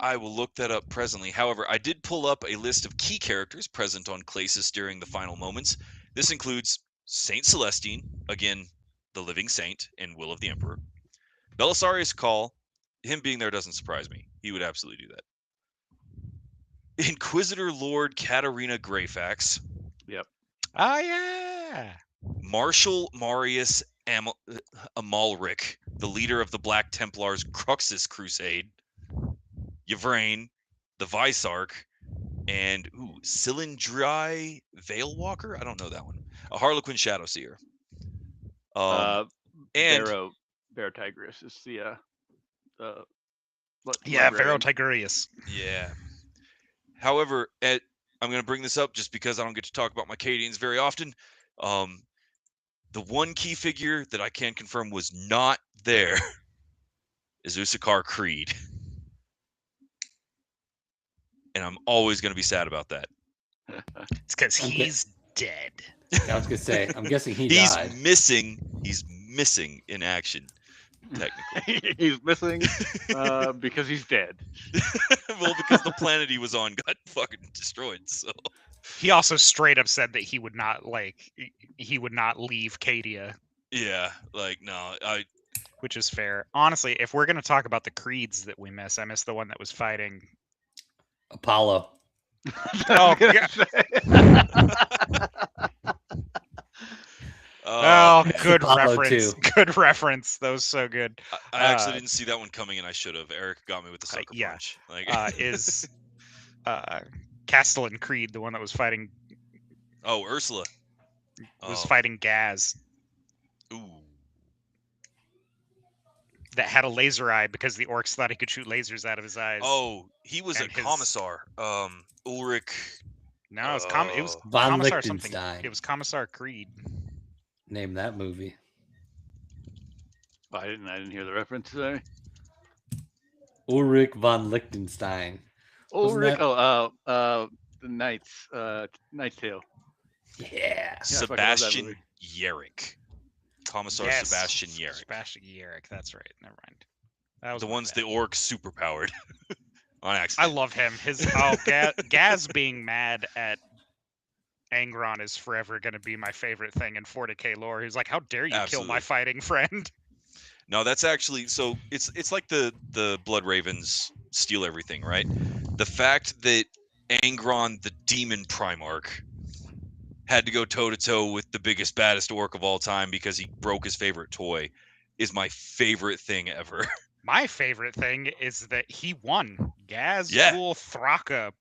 I will look that up presently. However, I did pull up a list of key characters present on Klysis during the final moments. This includes Saint Celestine, again, the living saint and will of the Emperor. Belisarius Cawl, him being there doesn't surprise me. He would absolutely do that. Inquisitor Lord Katarina Greyfax. Yep. Oh, yeah. Marshal Marius Amalric, the leader of the Black Templars' Cruxus Crusade. Yvraine, the Vicearch, and Cylindri Veilwalker? I don't know that one. A Harlequin Shadowseer. And Vero Tigris is the Vero Tigurius. Yeah. However, I'm going to bring this up just because I don't get to talk about my Cadians very often. The one key figure that I can confirm was not there is Ussachar Creed. And I'm always going to be sad about that. It's because he's dead. I was going to say, I'm guessing he's died. Missing. He's missing in action, technically. He's missing because he's dead. Well, because the planet he was on got fucking destroyed. So He also straight up said that he would not leave Cadia, yeah, like no, which is fair. Honestly, if we're gonna talk about the creeds that we miss, I miss the one that was fighting. Apollo. Oh, Oh, good Apollo reference. 2. Good reference. That was so good. I actually didn't see that one coming, and I should have. Eric got me with the sucker yeah. punch. Like, Is Castellan Creed the one that was fighting oh, Ursula was Oh, fighting Gaz Ooh, that had a laser eye because the orcs thought he could shoot lasers out of his eyes. oh, he was a and his- commissar. Ulrich. No, it was Von Commissar something. Lichtenstein. It was Commissar Creed. Name that movie. I didn't hear the reference there. Ulrich von Lichtenstein. Wasn't Ulrich. that- The Knight's Tale. Yeah. Yeah, I fucking love that Sebastian movie. Yerrick. Commissar Yes, Sebastian Yerrick. Sebastian Yerrick. That's right. Never mind. That was The my ones bad. the orcs superpowered. On I accident. love him. Gaz being mad at Angron is forever going to be my favorite thing in 40k lore. He's like, "How dare you kill my Absolutely. fighting friend?" No, that's actually so. It's like the Blood Ravens steal everything, right? The fact that Angron, the demon Primarch, had to go toe to toe with the biggest, baddest orc of all time because he broke his favorite toy, is my favorite thing ever. My favorite thing is that he won. Gaz Yeah. Ul Thraka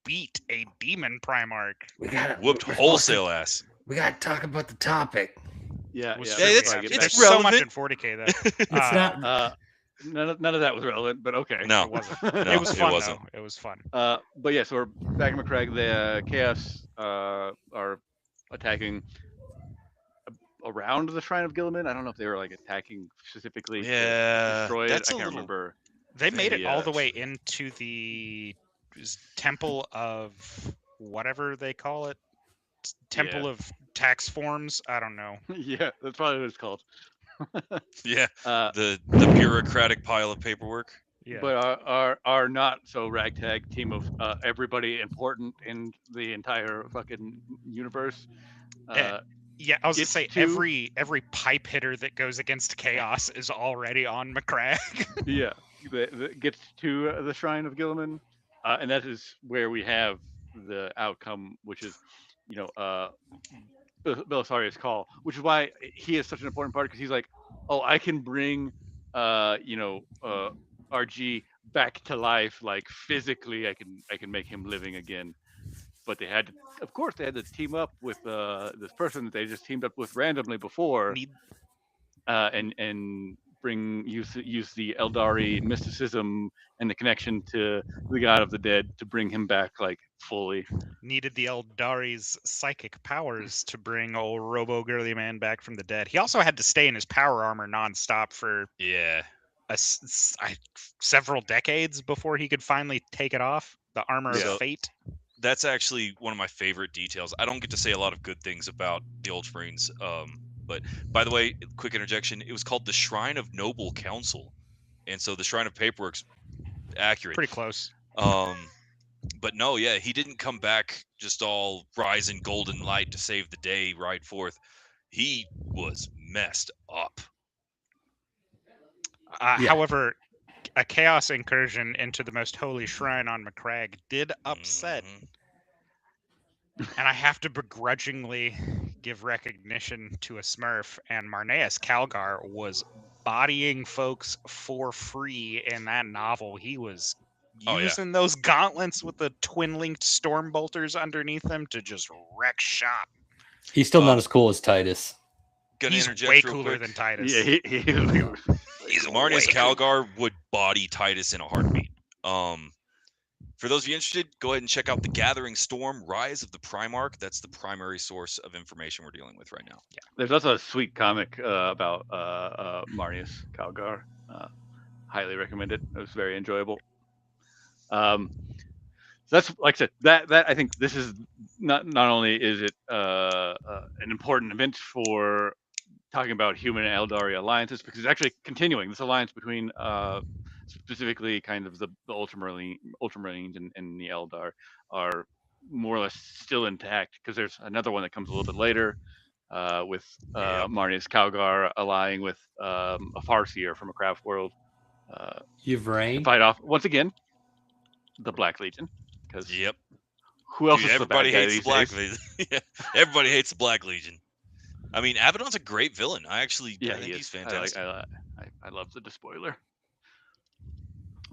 beat a demon Primarch. We got Whooped wholesale ass. We got to talk about the topic. Yeah, Was yeah. true. it's- before I get it's There's back- so much relevant. in 40k though. It's not. None of that was relevant, but okay. No. It wasn't. No, It was it fun wasn't. though. It was fun. But yeah, so we're back in McCrag. The Chaos are attacking around the Shrine of Gilliman. I don't know if they were like attacking specifically to Yeah, destroy it. that's I a can't little- remember. They made it all Yeah. the way into the temple of whatever they call it. Temple Yeah. of tax forms. I don't know. Yeah, that's probably what it's called. Yeah, Uh, the bureaucratic pile of paperwork. Yeah. But our not so ragtag team of everybody important in the entire fucking universe. Yeah, I was gonna Gets say to- every pipe hitter that goes against Chaos is already on McCrag. Yeah, that gets to the Shrine of Gilliman, and that is where we have the outcome, which is, Belisarius' call, which is why he is such an important part because he's like, oh, I can bring, RG back to life, like physically, I can make him living again. But they had to, of course, they had to team up with this person that they just teamed up with randomly before. Need And use the Eldari mysticism and the connection to the god of the dead to bring him back like fully. needed the Eldari's psychic powers to bring old Robo Girly Man back from the dead. He also had to stay in his power armor nonstop for Yeah, several decades before he could finally take it off. The armor Yeah. of fate. that's actually one of my favorite details. I don't get to say a lot of good things about the Ultramarines. But by the way, quick interjection, it was called the Shrine of Noble Council. And so the Shrine of Paperwork's accurate. Pretty close. But no, yeah, he didn't come back just all rise in golden light to save the day, ride forth. He was messed up. Yeah. However, a chaos incursion into the most holy shrine on McCrag did upset, Mhm. and I have to begrudgingly give recognition to a Smurf, and Marneus Calgar was bodying folks for free in that novel. He was Oh, yeah. using those gauntlets with the twin-linked storm bolters underneath them to just wreck shop. He's still not as cool as Titus. Gonna He's interject way real cooler quick. than Titus. Yeah, he was Marneus Calgar would body Titus in a heartbeat. For those of you interested, go ahead and check out The Gathering Storm, Rise of the Primarch. That's the primary source of information we're dealing with right now. There's also a sweet comic about Marneus Calgar. Highly recommend it. It was very enjoyable. So that's like I said. That I think this is not only is it an important event for talking about human and Eldari alliances, because it's actually continuing. This alliance between specifically kind of the Ultramarines and the Eldar are more or less still intact, because there's another one that comes a little bit later with Marneus Calgar allying with a Farseer from a Craft world to Yvraine. fight off once again the Black Legion, because Yep. who else Dude, is the bad everybody guy hates the these Black days? Legion. Yeah, everybody hates the Black Legion. I mean, Abaddon's a great villain. I think he he's is. fantastic. I love the despoiler.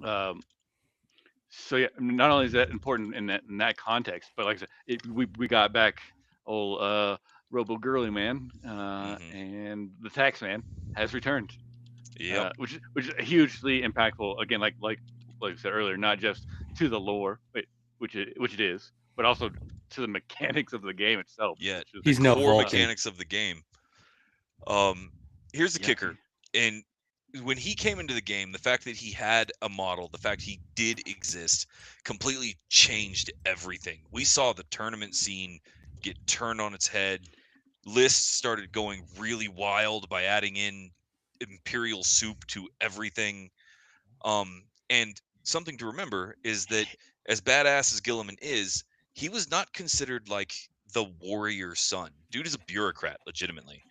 So yeah, not only is that important in that context, but like I said, we got back old Robo Girly Man, and the Tax Man has returned. Yep. Which is hugely impactful. Again, like I said earlier, not just to the lore, which it is, but also to the mechanics of the game itself. Yeah, He's the no core Vulcan. mechanics of the game. Here's the kicker, and when he came into the game, the fact that he had a model, the fact he did exist, completely changed everything. We saw the tournament scene get turned on its head. Lists started going really wild by adding in Imperial soup to everything. And something to remember is that as badass as Guilliman is, he was not considered like the warrior son. Dude is a bureaucrat, legitimately.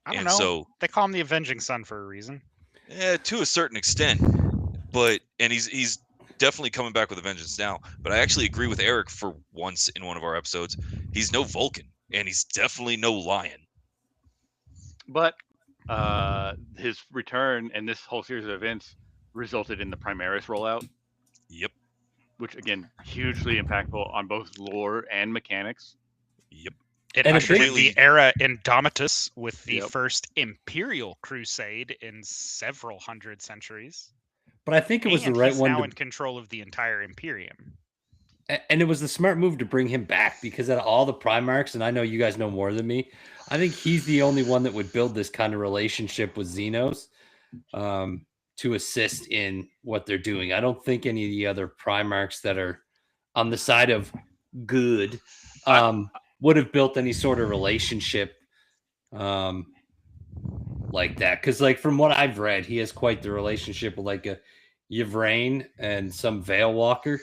I don't And know. so They call him the Avenging Son for a reason. to a certain extent, and he's definitely coming back with a vengeance now. But I actually agree with Eric for once in one of our episodes. He's no Vulcan, and he's definitely no lion. But his return and this whole series of events resulted in the Primaris rollout. Yep. Which again, hugely impactful on both lore and mechanics. Yep. It ushered in the era Indomitus with the first Imperial Crusade in several hundred centuries. But I think it was the right he's one now to in control of the entire Imperium. And it was the smart move to bring him back, because out of all the Primarchs, and I know you guys know more than me, I think he's the only one that would build this kind of relationship with Xenos to assist in what they're doing. I don't think any of the other Primarchs that are on the side of good would have built any sort of relationship like that. Because, like, from what I've read, he has quite the relationship with like a Yvraine and some Veil Walker.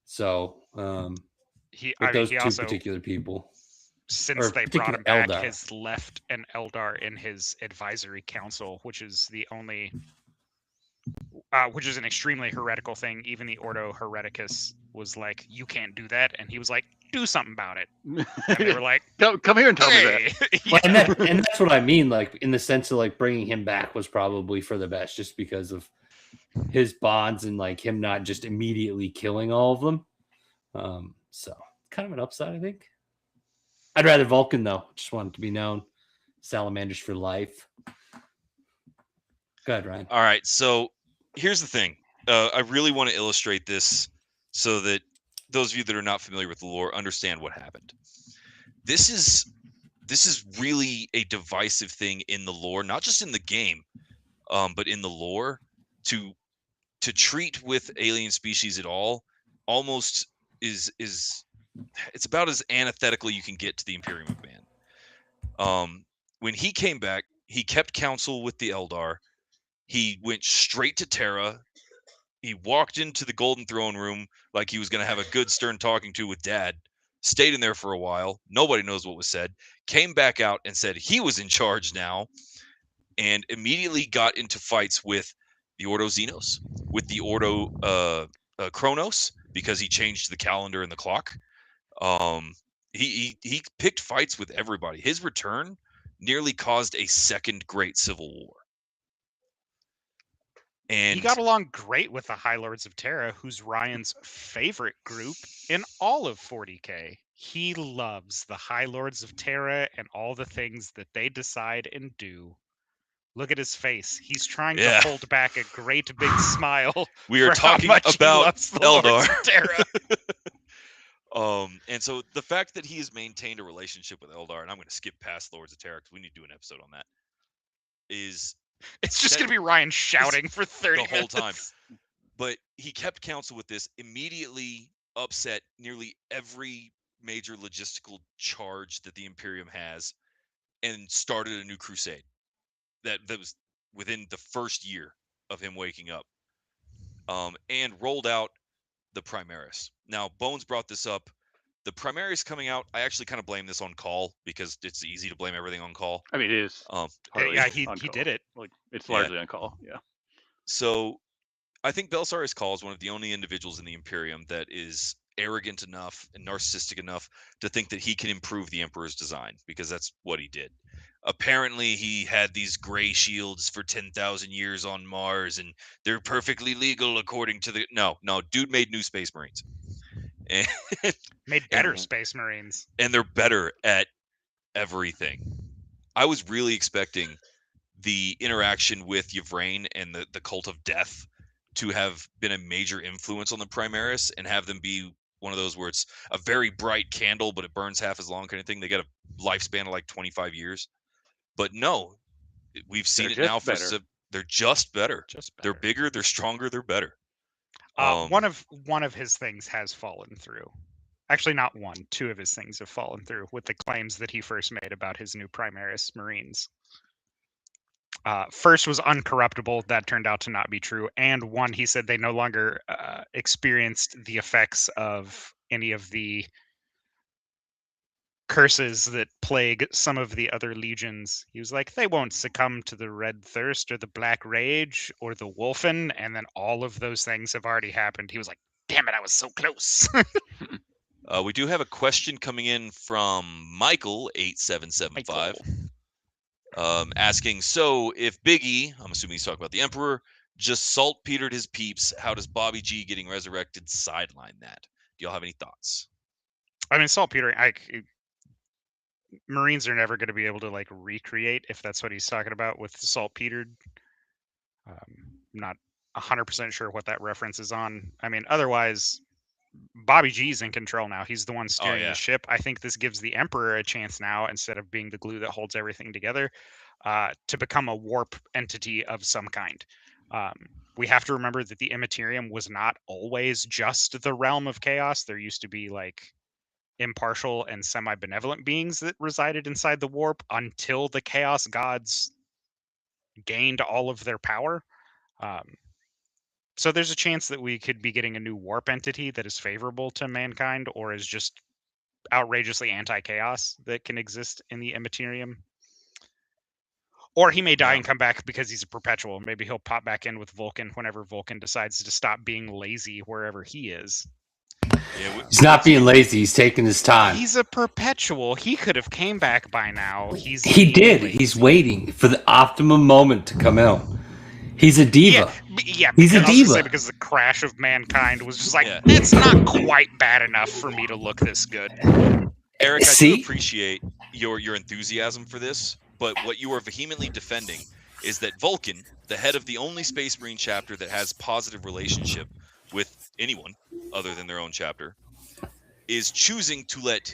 So, with those two particular people, since they brought him back, has left an Eldar in his advisory council, which is the only, which is an extremely heretical thing. Even the Ordo Hereticus was like, "You can't do that," and he was like, "Do something about it." And they were like, "Come here and tell me that." Well, and that's what I mean. Like, in the sense of like bringing him back was probably for the best, just because of his bonds and like him not just immediately killing all of them. So kind of an upside, I think. I'd rather Vulcan though. Just want it to be known. Salamanders for life. Go ahead, Ryan. All right. So here's the thing. I really want to illustrate this so that those of you that are not familiar with the lore understand what happened. This is really a divisive thing in the lore, not just in the game, but in the lore. To treat with alien species at all almost is it's about as antithetical you can get to the Imperium of Man. When he came back, he kept counsel with the Eldar. He went straight to Terra. He walked into the Golden Throne Room like he was going to have a good stern talking to with Dad. Stayed in there for a while. Nobody knows what was said. Came back out and said he was in charge now, and immediately got into fights with the Ordo Xenos, with the Ordo Kronos, because he changed the calendar and the clock. He picked fights with everybody. His return nearly caused a second great civil war. And he got along great with the High Lords of Terra, who's Ryan's favorite group in all of 40K. He loves the High Lords of Terra and all the things that they decide and do. Look at his face. He's trying to hold back a great big smile. We are talking about Eldar. And so the fact that he has maintained a relationship with Eldar, and I'm going to skip past Lords of Terra because we need to do an episode on that, is it's just going to be Ryan shouting for 30 minutes. The whole time. But he kept counsel with this, immediately upset nearly every major logistical charge that the Imperium has, and started a new crusade. that was within the first year of him waking up, and rolled out the Primaris. Now, Bones brought this up. The Primaris coming out, I actually kind of blame this on Call because it's easy to blame everything on Call. I mean, it is. Partly Yeah, he on call. did it. Like it's Yeah. largely on call. Yeah. So I think Belisarius Cawl is one of the only individuals in the Imperium that is arrogant enough and narcissistic enough to think that he can improve the Emperor's design, because that's what he did. Apparently, he had these gray shields for 10,000 years on Mars, and they're perfectly legal according to the... No, dude made new Space Marines. And, Made better Space Marines. and they're better at everything. I was really expecting the interaction with Yvraine and the Cult of Death to have been a major influence on the Primaris, and have them be one of those where it's a very bright candle, but it burns half as long kind of thing. They got a lifespan of like 25 years. But no, we've seen They're it now just for... better. They're just better. Just They're better. bigger, they're stronger, they're better. One of his things has fallen through. Actually, not one. Two of his things have fallen through with the claims that he first made about his new Primaris Marines. First was uncorruptible. That turned out to not be true. And one, he said they no longer experienced the effects of any of the curses that plague some of the other legions. He was like, they won't succumb to the Red Thirst or the Black Rage or the Wolfen. And then all of those things have already happened. He was like, damn it, I was so close. We do have a question coming in from Michael8775. Asking, so if Biggie, I'm assuming he's talking about the Emperor, just saltpetered his peeps, how does Bobby G getting resurrected sideline that? Do y'all have any thoughts? I mean, saltpeter, Marines are never going to be able to like recreate, if that's what he's talking about with saltpetered. Not 100% sure what that reference is on. I mean, otherwise, Bobby G's in control now. He's the one steering yeah. the ship. I think this gives the Emperor a chance now, instead of being the glue that holds everything together, to become a warp entity of some kind. We have to remember that the Immaterium was not always just the realm of chaos. There used to be like impartial and semi-benevolent beings that resided inside the warp until the Chaos Gods gained all of their power. So there's a chance that we could be getting a new warp entity that is favorable to mankind, or is just outrageously anti-chaos that can exist in the Immaterium. Or he may die and come back because he's a perpetual. Maybe he'll pop back in with Vulcan whenever Vulcan decides to stop being lazy wherever he is. Yeah, He's not being lazy. He's taking his time. He's a perpetual. He could have came back by now. He did. lazy. He's waiting for the optimum moment to come out. He's a diva. Yeah, he's a I was diva. gonna say, because the crash of mankind was just like, Yeah. it's not quite bad enough for me to look this good. Eric, I See? do appreciate your enthusiasm for this, but what you are vehemently defending is that Vulcan, the head of the only Space Marine chapter that has positive relationship with anyone other than their own chapter, is choosing to let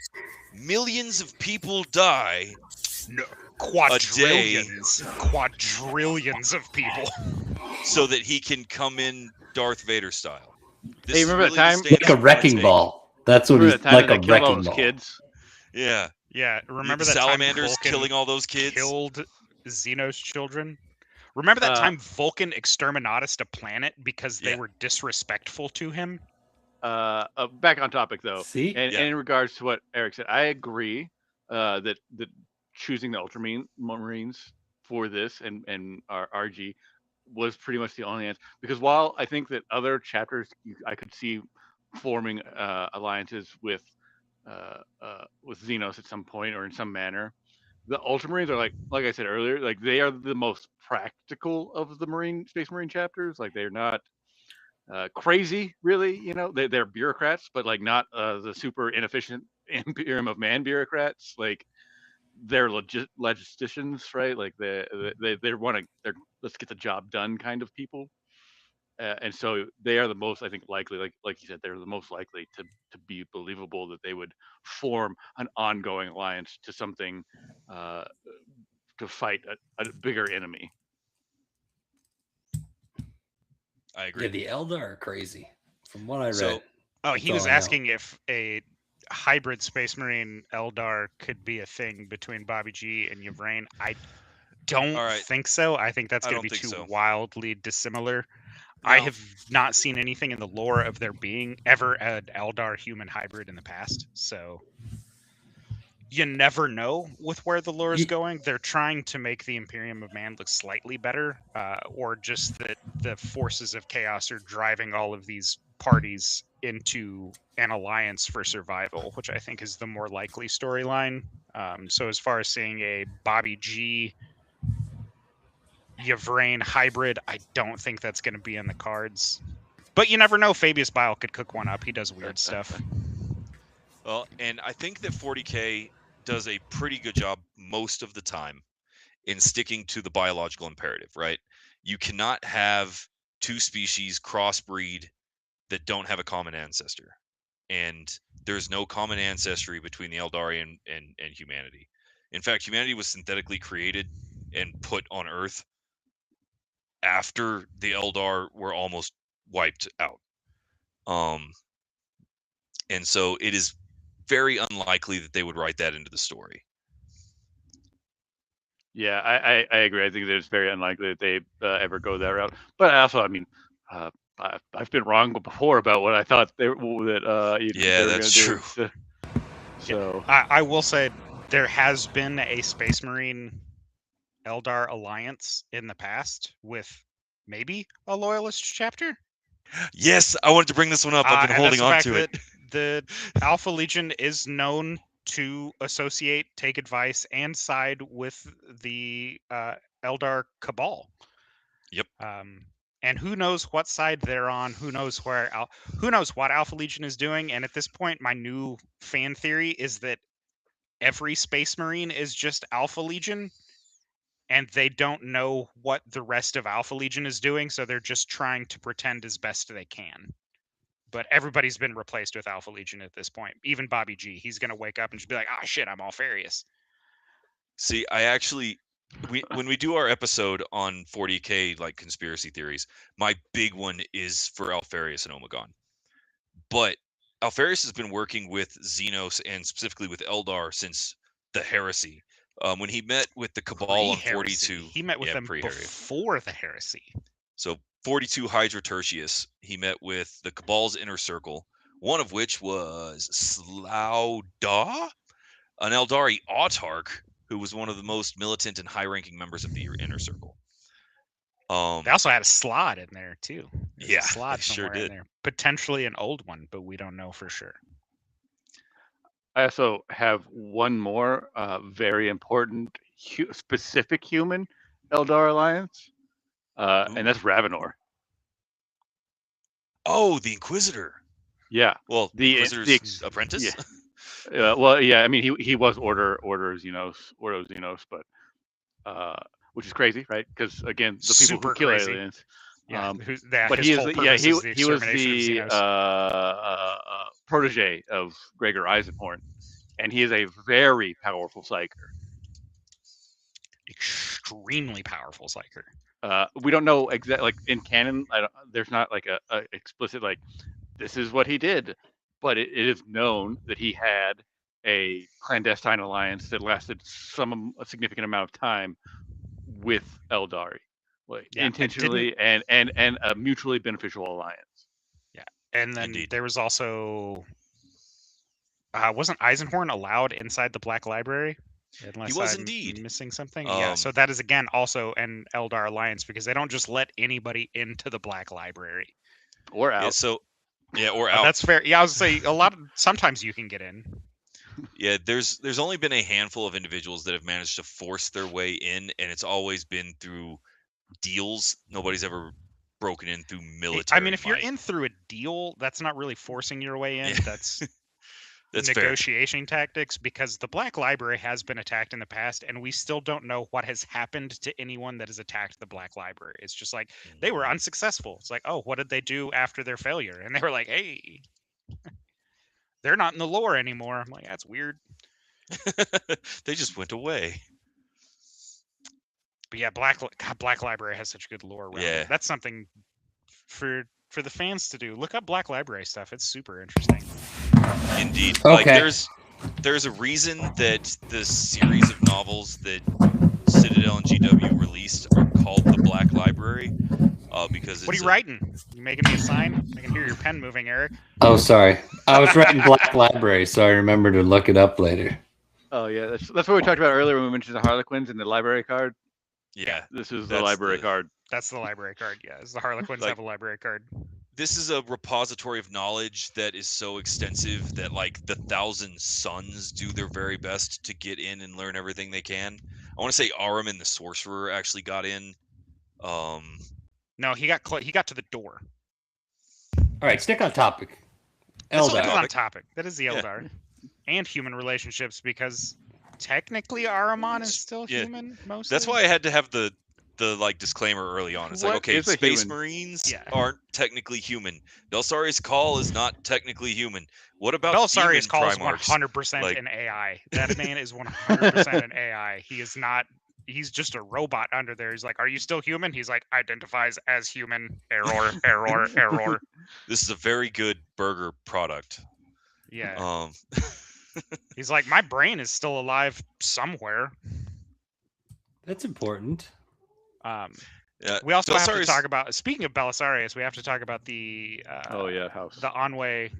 millions of people die. No, quadrillions of people. So that he can come in Darth Vader style. This Hey, is remember that really the time? stance Like a you wanna wrecking take. ball. That's what Remember he's that time like, that a they killed all wrecking those ball. kids? Yeah. Yeah, remember the that salamanders time Vulcan killing all those kids? killed Xenos children? Remember that Uh, time Vulcan exterminatus a planet because they Yeah. were disrespectful to him? Back on topic though. See? And Yeah. in regards to what Eric said, I agree that choosing the Ultramarines for this and our RG was pretty much the only answer. Because while I think that other chapters I could see forming alliances with Xenos at some point or in some manner, the Ultramarines are like I said earlier, like they are the most practical of the Space Marine chapters. Like they're not crazy, really. You know, they're bureaucrats, but like not the super inefficient Imperium of Man bureaucrats. Like they're logisticians, right? Like they want to, they're let's get the job done kind of people. And so they are the most, I think, likely, like you said, they're the most likely to be believable that they would form an ongoing alliance to something to fight a bigger enemy. I agree. Yeah, the Eldar are crazy. From what I read. So- Oh, That's he was all I know. asking if a hybrid Space Marine Eldar could be a thing between Bobby G and Yvraine. don't All right. think so. I think that's I going to don't be think too so. wildly dissimilar. I No. have not seen anything in the lore of there being ever an Eldar human hybrid in the past, so you never know with where the lore is going. They're trying to make the Imperium of Man look slightly better, or just that the forces of chaos are driving all of these parties into an alliance for survival, which I think is the more likely storyline. So as far as seeing a Bobby G Yvrain hybrid, I don't think that's going to be in the cards. But you never know. Fabius Bile could cook one up. He does weird stuff. Well, and I think that 40K does a pretty good job most of the time in sticking to the biological imperative, right? You cannot have two species crossbreed that don't have a common ancestor. And there's no common ancestry between the Eldari and humanity. In fact, humanity was synthetically created and put on Earth after the Eldar were almost wiped out. And so it is very unlikely that they would write that into the story. Yeah, I agree. I think that it's very unlikely that they ever go that route. But also, I mean, I've been wrong before about what I thought they were that's true. So I will say there has been a Space Marine Eldar alliance in the past with maybe a Loyalist chapter. Yes, I wanted to bring this one up. I've been holding on to it. The Alpha Legion is known to associate, take advice, and side with the Eldar Cabal. Yep. And who knows what side they're on? Who knows who knows what Alpha Legion is doing? And at this point, my new fan theory is that every Space Marine is just Alpha Legion, and they don't know what the rest of Alpha Legion is doing, so they're just trying to pretend as best they can. But everybody's been replaced with Alpha Legion at this point. Even Bobby G. He's going to wake up and just be like, ah, shit, I'm Alfarius. See, I actually, when we do our episode on 40K, like conspiracy theories, my big one is for Alfarius and Omegon. But Alfarius has been working with Xenos and specifically with Eldar since the Heresy. When he met with the Cabal on 42. He met with them before the Heresy. So 42 Hydra Tertius, he met with the Cabal's inner circle, one of which was Slauda, an Eldari autarch who was one of the most militant and high-ranking members of the inner circle. They also had a Slod in there too. There's a Slod they sure in did. there. Potentially an old one, but we don't know for sure. I also have one more very important specific human Eldar alliance, and that's Ravenor. Oh, the Inquisitor. Yeah. Well, the Inquisitor's apprentice. Yeah. Well, yeah. I mean, he was Ordo Xenos, but which is crazy, right? Because again, the people Super who kill crazy. aliens. Yeah, but he was the protege of Gregor Eisenhorn, and he is a very powerful psyker. Extremely powerful psyker. We don't know exactly, like in canon, there's not like a explicit like this is what he did, but it is known that he had a clandestine alliance that lasted a significant amount of time with Eldari, like intentionally and a mutually beneficial alliance. Yeah, and then there was also wasn't Eisenhorn allowed inside the Black Library? Unless he was I'm indeed missing something. Yeah, so that is again also an Eldar alliance because they don't just let anybody into the Black Library or out. Or out. That's fair. Yeah, I was gonna say sometimes you can get in. Yeah, there's only been a handful of individuals that have managed to force their way in, and it's always been through deals. Nobody's ever broken in through military. I mean, if you're in through a deal, that's not really forcing your way in. Yeah. That's negotiation tactics, because the Black Library has been attacked in the past, and we still don't know what has happened to anyone that has attacked the Black Library. It's just like they were unsuccessful. It's like, oh, what did they do after their failure? And they were like, hey, they're not in the lore anymore. I'm like, that's weird. They just went away. But yeah, Black Library has such good lore around it. That's something for the fans to do. Look up Black Library stuff. It's super interesting. Indeed. Okay. Like there's a reason that the series of novels that Citadel and GW released are called the Black Library. Because What are it's you writing? You making me a sign? I can hear your pen moving, Eric. Oh, sorry. I was writing Black Library, so I remember to look it up later. Oh yeah, that's what we talked about earlier when we mentioned the Harlequins and the library card. Yeah, This is the that's library card. That's the library card. Yeah, the Harlequins Like- have a library card. this is a repository of knowledge that is so extensive that like the 1,000 Sons do their very best to get in and learn everything they can. I want to say Ahriman the Sorcerer actually got in. No, he got to the door. All right, stick on topic. That's on what is Eldar. on topic. That is the Yeah. Eldar. And human relationships, because technically Ahriman is still Yeah. human mostly. That's why I had to have the like disclaimer early on. It's like, What okay, is a Space human? Marines Yeah. aren't technically human. Belisarius Cawl is not technically human. What about Belisarius demon calls Primarchs? 100% Like- an AI. That man is 100% an AI. He is not. He's just a robot under there. He's like, "Are you still human?" He's like, "Identifies as human." Error, error, error. This is a very good burger product. Yeah. He's like, "My brain is still alive somewhere." That's important. Yeah, We also have to Belisarius- talk about. Speaking of Belisarius, we have to talk about the. Oh yeah, house. The Anway,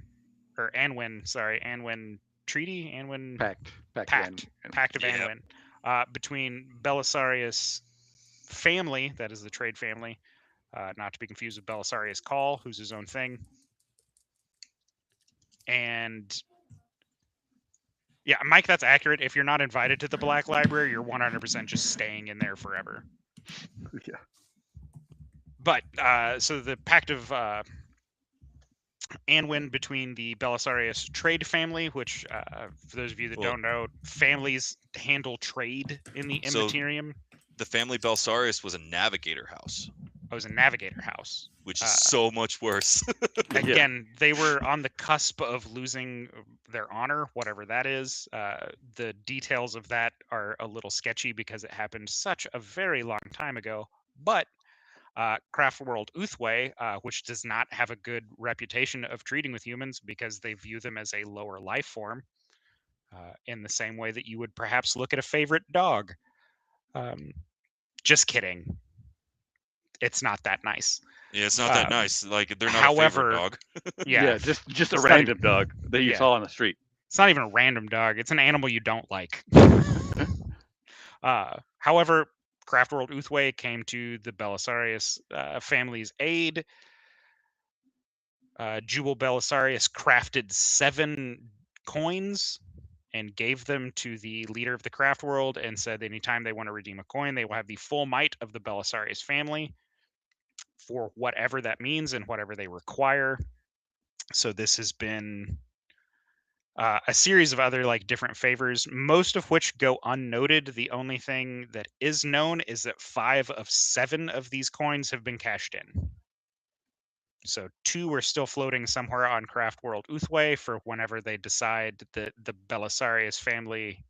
or Anwin. Sorry, Anwin treaty. Anwin Pact. Pact of Yeah. Anwin, between Belisarius family, that is the trade family, not to be confused with Belisarius Cawl, who's his own thing, and yeah, Mike, that's accurate. If you're not invited to the Black Library, you're 100% just staying in there forever. Yeah. But so the Pact of Anwin between the Belisarius trade family, which, for those of you that Well- don't know, families handle trade in the So- Immaterium. the family Belisarius was a navigator house, I was a navigator house. which is so much worse. Again, they were on the cusp of losing their honor, whatever that is. The details of that are a little sketchy because it happened such a very long time ago. But Craft World Uthway, which does not have a good reputation of treating with humans because they view them as a lower life form, in the same way that you would perhaps look at a favorite dog. Just kidding. It's not that nice. Yeah, it's not that Um, nice. Like they're not however, a favorite dog. Yeah, just a It's not random dog that you yeah. saw on the street. it's not even a random dog. It's an animal you don't like. However, Craft World Uthway came to the Belisarius family's aid. Jubal Belisarius crafted 7 coins and gave them to the leader of the craft world and said anytime they want to redeem a coin, they will have the full might of the Belisarius family for whatever that means and whatever they require. So this has been a series of other like different favors, most of which go unnoted. The only thing that is known is that 5 of 7 of these coins have been cashed in. So 2 are still floating somewhere on Craft World Uthway for whenever they decide that the Belisarius family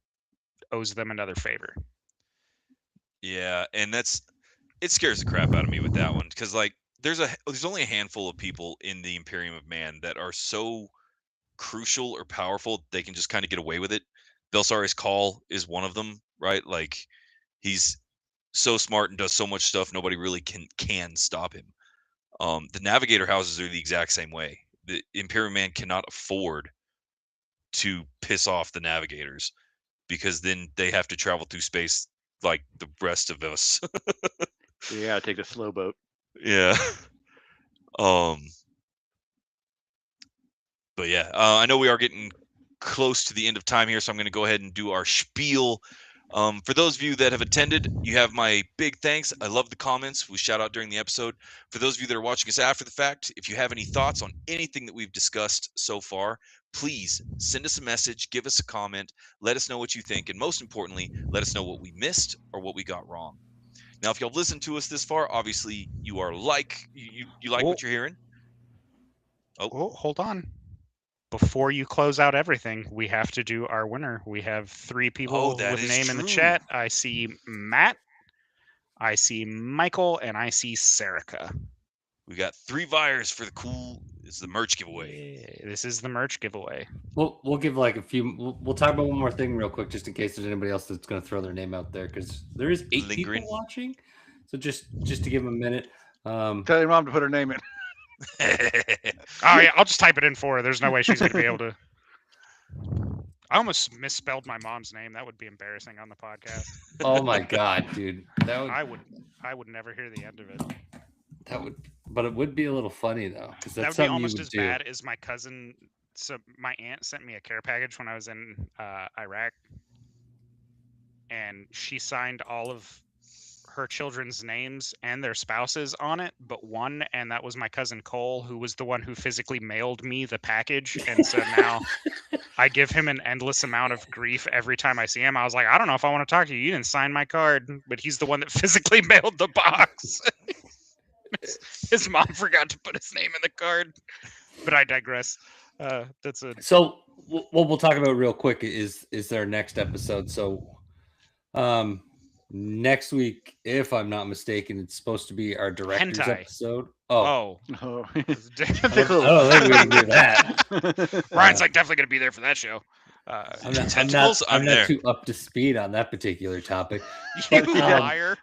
owes them another favor. Yeah, and it scares the crap out of me with that one because like there's only a handful of people in the Imperium of Man that are so crucial or powerful they can just kind of get away with it. Belisarius Cawl is one of them, right? Like he's so smart and does so much stuff nobody really can stop him. The Navigator houses are the exact same way. The Imperium Man cannot afford to piss off the Navigators because then they have to travel through space like the rest of us. So you gotta take the slow boat. Yeah. But yeah, I know we are getting close to the end of time here, so I'm going to go ahead and do our spiel. For those of you that have attended, you have my big thanks. I love the comments. We shout out during the episode. For those of you that are watching us after the fact, if you have any thoughts on anything that we've discussed so far, please send us a message, give us a comment, let us know what you think, and most importantly, let us know what we missed or what we got wrong. Now, if y'all listened to us this far, obviously you are you like what you're hearing. Oh, hold on. Before you close out everything, we have to do our winner. We have 3 people that with is name in the true. chat. I see Matt, I see Michael, and I see Serica. We got 3 Vyres for the cool This is the merch giveaway. Yeah, this is the merch giveaway. We'll give like a few. We'll talk about one more thing real quick, just in case there's anybody else that's going to throw their name out there, because there is 8 Lingering. people watching. So just to give them a minute. Tell your mom to put her name in. Oh yeah, I'll just type it in for her. There's no way she's gonna be able to. I almost misspelled my mom's name. That would be embarrassing on the podcast. Oh my god, dude, that would I would never hear the end of it. but it would be a little funny though, because That that's would be something almost you would as do. bad as my cousin. So my aunt sent me a care package when I was in Iraq, and she signed all of her children's names and their spouses on it, but one, and that was my cousin Cole, who was the one who physically mailed me the package. And so now I give him an endless amount of grief every time I see him. I was like, I don't know if I want to talk to you. You didn't sign my card, but he's the one that physically mailed the box. His mom forgot to put his name in the card, but I digress. That's a So what we'll talk about real quick is our next episode. So next week, if I'm not mistaken, it's supposed to be our director's Hentai. episode. Oh, Oh. I don't think we can do that. Ryan's like definitely gonna be there for that show. Tentacles? I'm not there. too up to speed on that particular topic. You But, liar!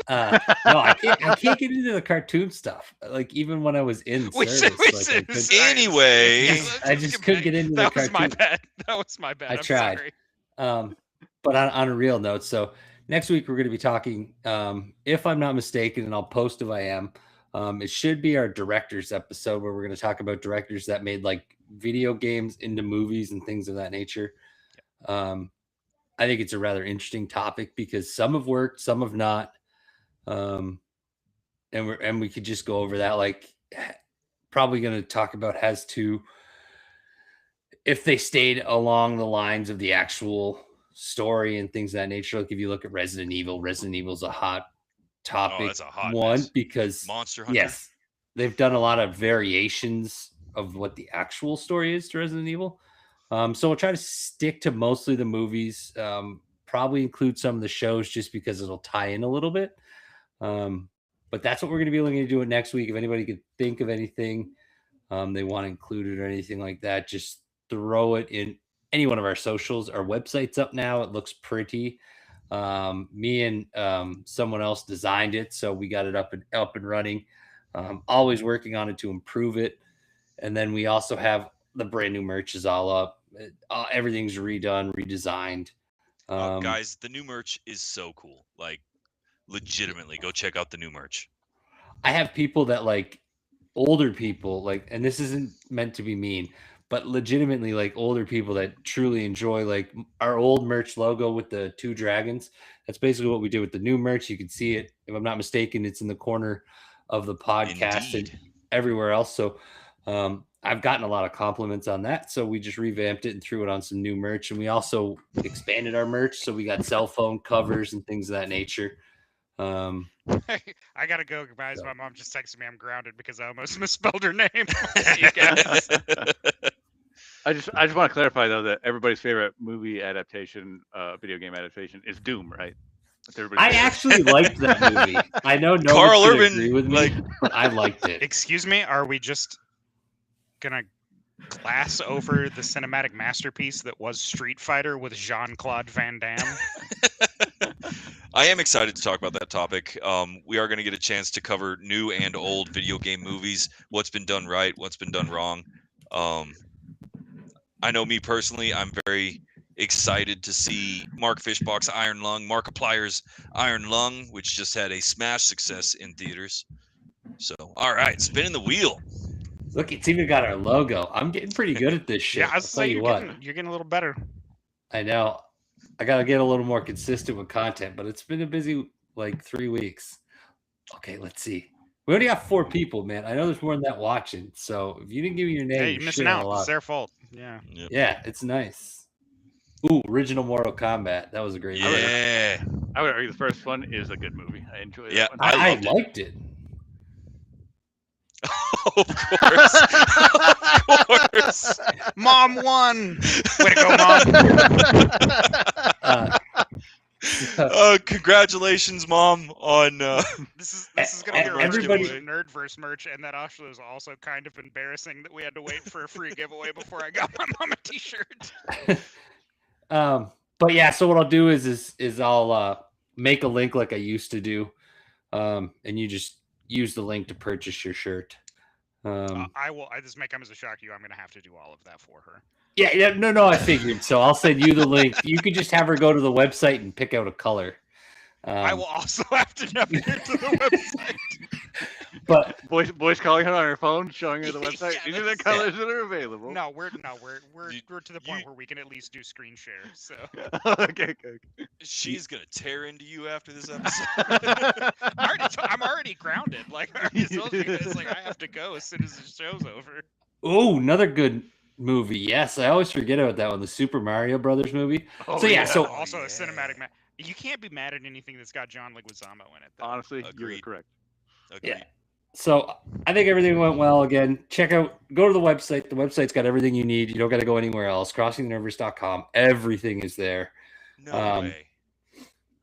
No, I can't get into the cartoon stuff. Like even when I was in service, like, I couldn't- Anyway. I just couldn't get into the That was my cartoon. bad. That was my bad. I I'm tried. sorry. But on a real note, so next week we're going to be talking, if I'm not mistaken, and I'll post if I am, it should be our directors episode where we're going to talk about directors that made like video games into movies and things of that nature. I think it's a rather interesting topic because some have worked, some have not. And we could just go over that. Like probably going to talk about if they stayed along the lines of the actual story and things of that nature. Like if you look at Resident Evil's a hot topic that's a hot one mess. because Monster Hunter. yes, they've done a lot of variations of what the actual story is to Resident Evil. So we'll try to stick to mostly the movies, probably include some of the shows just because it'll tie in a little bit. But that's what we're going to be looking to do it next week. If anybody could think of anything they want included or anything like that, just throw it in any one of our socials. Our website's up now. It looks pretty. Me and someone else designed it, so we got it up and running. Always working on it to improve it. And then we also have the brand new merch is all up. Everything's redone, redesigned. Guys, the new merch is so cool. Like, legitimately, go check out the new merch. I have people that like older people, like, and this isn't meant to be mean, but legitimately like older people that truly enjoy like our old merch logo with the 2 dragons. That's basically what we did with the new merch. You can see it. If I'm not mistaken, it's in the corner of the podcast Indeed. and everywhere else. So I've gotten a lot of compliments on that. So we just revamped it and threw it on some new merch. And we also expanded our merch. So we got cell phone covers and things of that nature. I gotta go, guys. My mom just texted me I'm grounded because I almost misspelled her name. See you guys. I just want to clarify though that everybody's favorite movie adaptation, video game adaptation, is Doom, right? That's everybody's I favorite. actually liked that movie. I know no Carl one can Urban, agree with me, like- but I liked it. Excuse me, are we just gonna glass over the cinematic masterpiece that was Street Fighter with Jean-Claude Van Damme? I am excited to talk about that topic. We are going to get a chance to cover new and old video game movies, what's been done right, what's been done wrong. I know me personally, I'm very excited to see Mark Fishbach's Iron Lung, Markiplier's Iron Lung, which just had a smash success in theaters. So, all right, spinning the wheel. Look, it's even got our logo. I'm getting pretty good at this shit. Yeah, I I'll was tell saying you what. you're getting a little better. I know. I got to get a little more consistent with content, but it's been a busy like 3 weeks. Okay, let's see. We only got 4 people, man. I know there's more than that watching. So if you didn't give me your name, Hey, you're you're missing shitting out. a It's lot. their fault. Yeah. Yep. Yeah, it's nice. Ooh, original Mortal Kombat. That was a great movie. Yeah. I would argue the first one is a good movie. I enjoy Yeah, that one. I loved it. liked it. Of course. Of course. Mom won. Way to go, Mom. Congratulations, Mom, on This is gonna be a everybody- everybody Nerdverse merch, and that actually was also kind of embarrassing that we had to wait for a free giveaway before I got my mom a T-shirt. But yeah, so what I'll do is I'll make a link like I used to do, and you just use the link to purchase your shirt. I will. This may come as a shock to you. I'm gonna have to do all of that for her. Yeah, no, I figured. So I'll send you the link. You could just have her go to the website and pick out a color. I will also have to navigate to the website. But Boys calling her on her phone, showing her the Yeah, website. These are the that's- colors that are available. No, we're to the point you- where we can at least do screen share. So Okay. she's gonna tear into you after this episode. I'm already grounded. Like I already told you guys, like I have to go as soon as the show's over. oh, another good movie. Yes, I always forget about that one. The Super Mario Brothers movie. Oh, So, yeah, so- Also yeah. a cinematic. You can't be mad at anything that's got John Leguizamo in it. Though. Honestly, you're Agreed. correct. Agreed. Yeah. So I think everything went well. Again, go to the website. The website's got everything you need. You don't got to go anywhere else. CrossingTheNervous.com. Everything is there. No Um, way.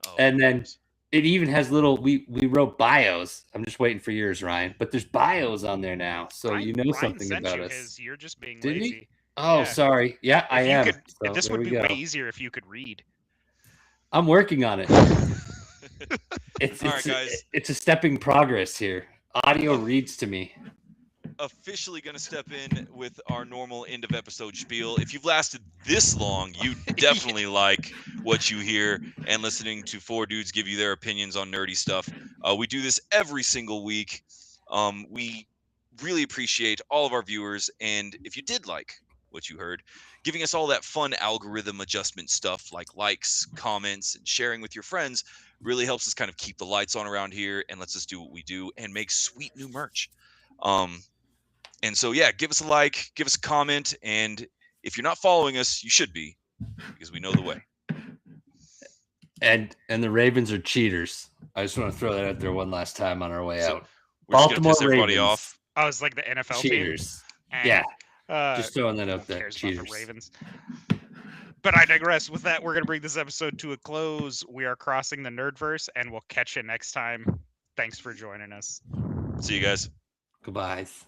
Oh, and then- goodness. It even has little. We wrote bios. I'm just waiting for yours, Ryan. But there's bios on there now, so Ryan- you know Ryan something sent about you us. His, you're just being Did he? lazy. Oh, Yeah. sorry. Yeah, I If you am. could- So this there would we be go. way easier if you could read. I'm working on it. It's All right, guys. it's a stepping progress here. Audio reads to me. Officially going to step in with our normal end of episode spiel. If you've lasted this long, you definitely like what you hear and listening to four dudes give you their opinions on nerdy stuff. We do this every single week. We really appreciate all of our viewers, and if you did like what you heard, giving us all that fun algorithm adjustment stuff like likes, comments, and sharing with your friends really helps us kind of keep the lights on around here and lets us do what we do and make sweet new merch. And so, yeah, give us a like, give us a comment, and if you're not following us, you should be, because we know the way. And the Ravens are cheaters. I just want to throw that out there one last time on our way So, out. We're just gonna Baltimore piss everybody Ravens. off. Oh, it's like the NFL team. Cheaters. Eh, Yeah, uh, just throwing that who out there. cares about the Cheaters. Ravens? But I digress. With that, we're going to bring this episode to a close. We are crossing the Nerdverse, and we'll catch you next time. Thanks for joining us. See you guys. Goodbyes.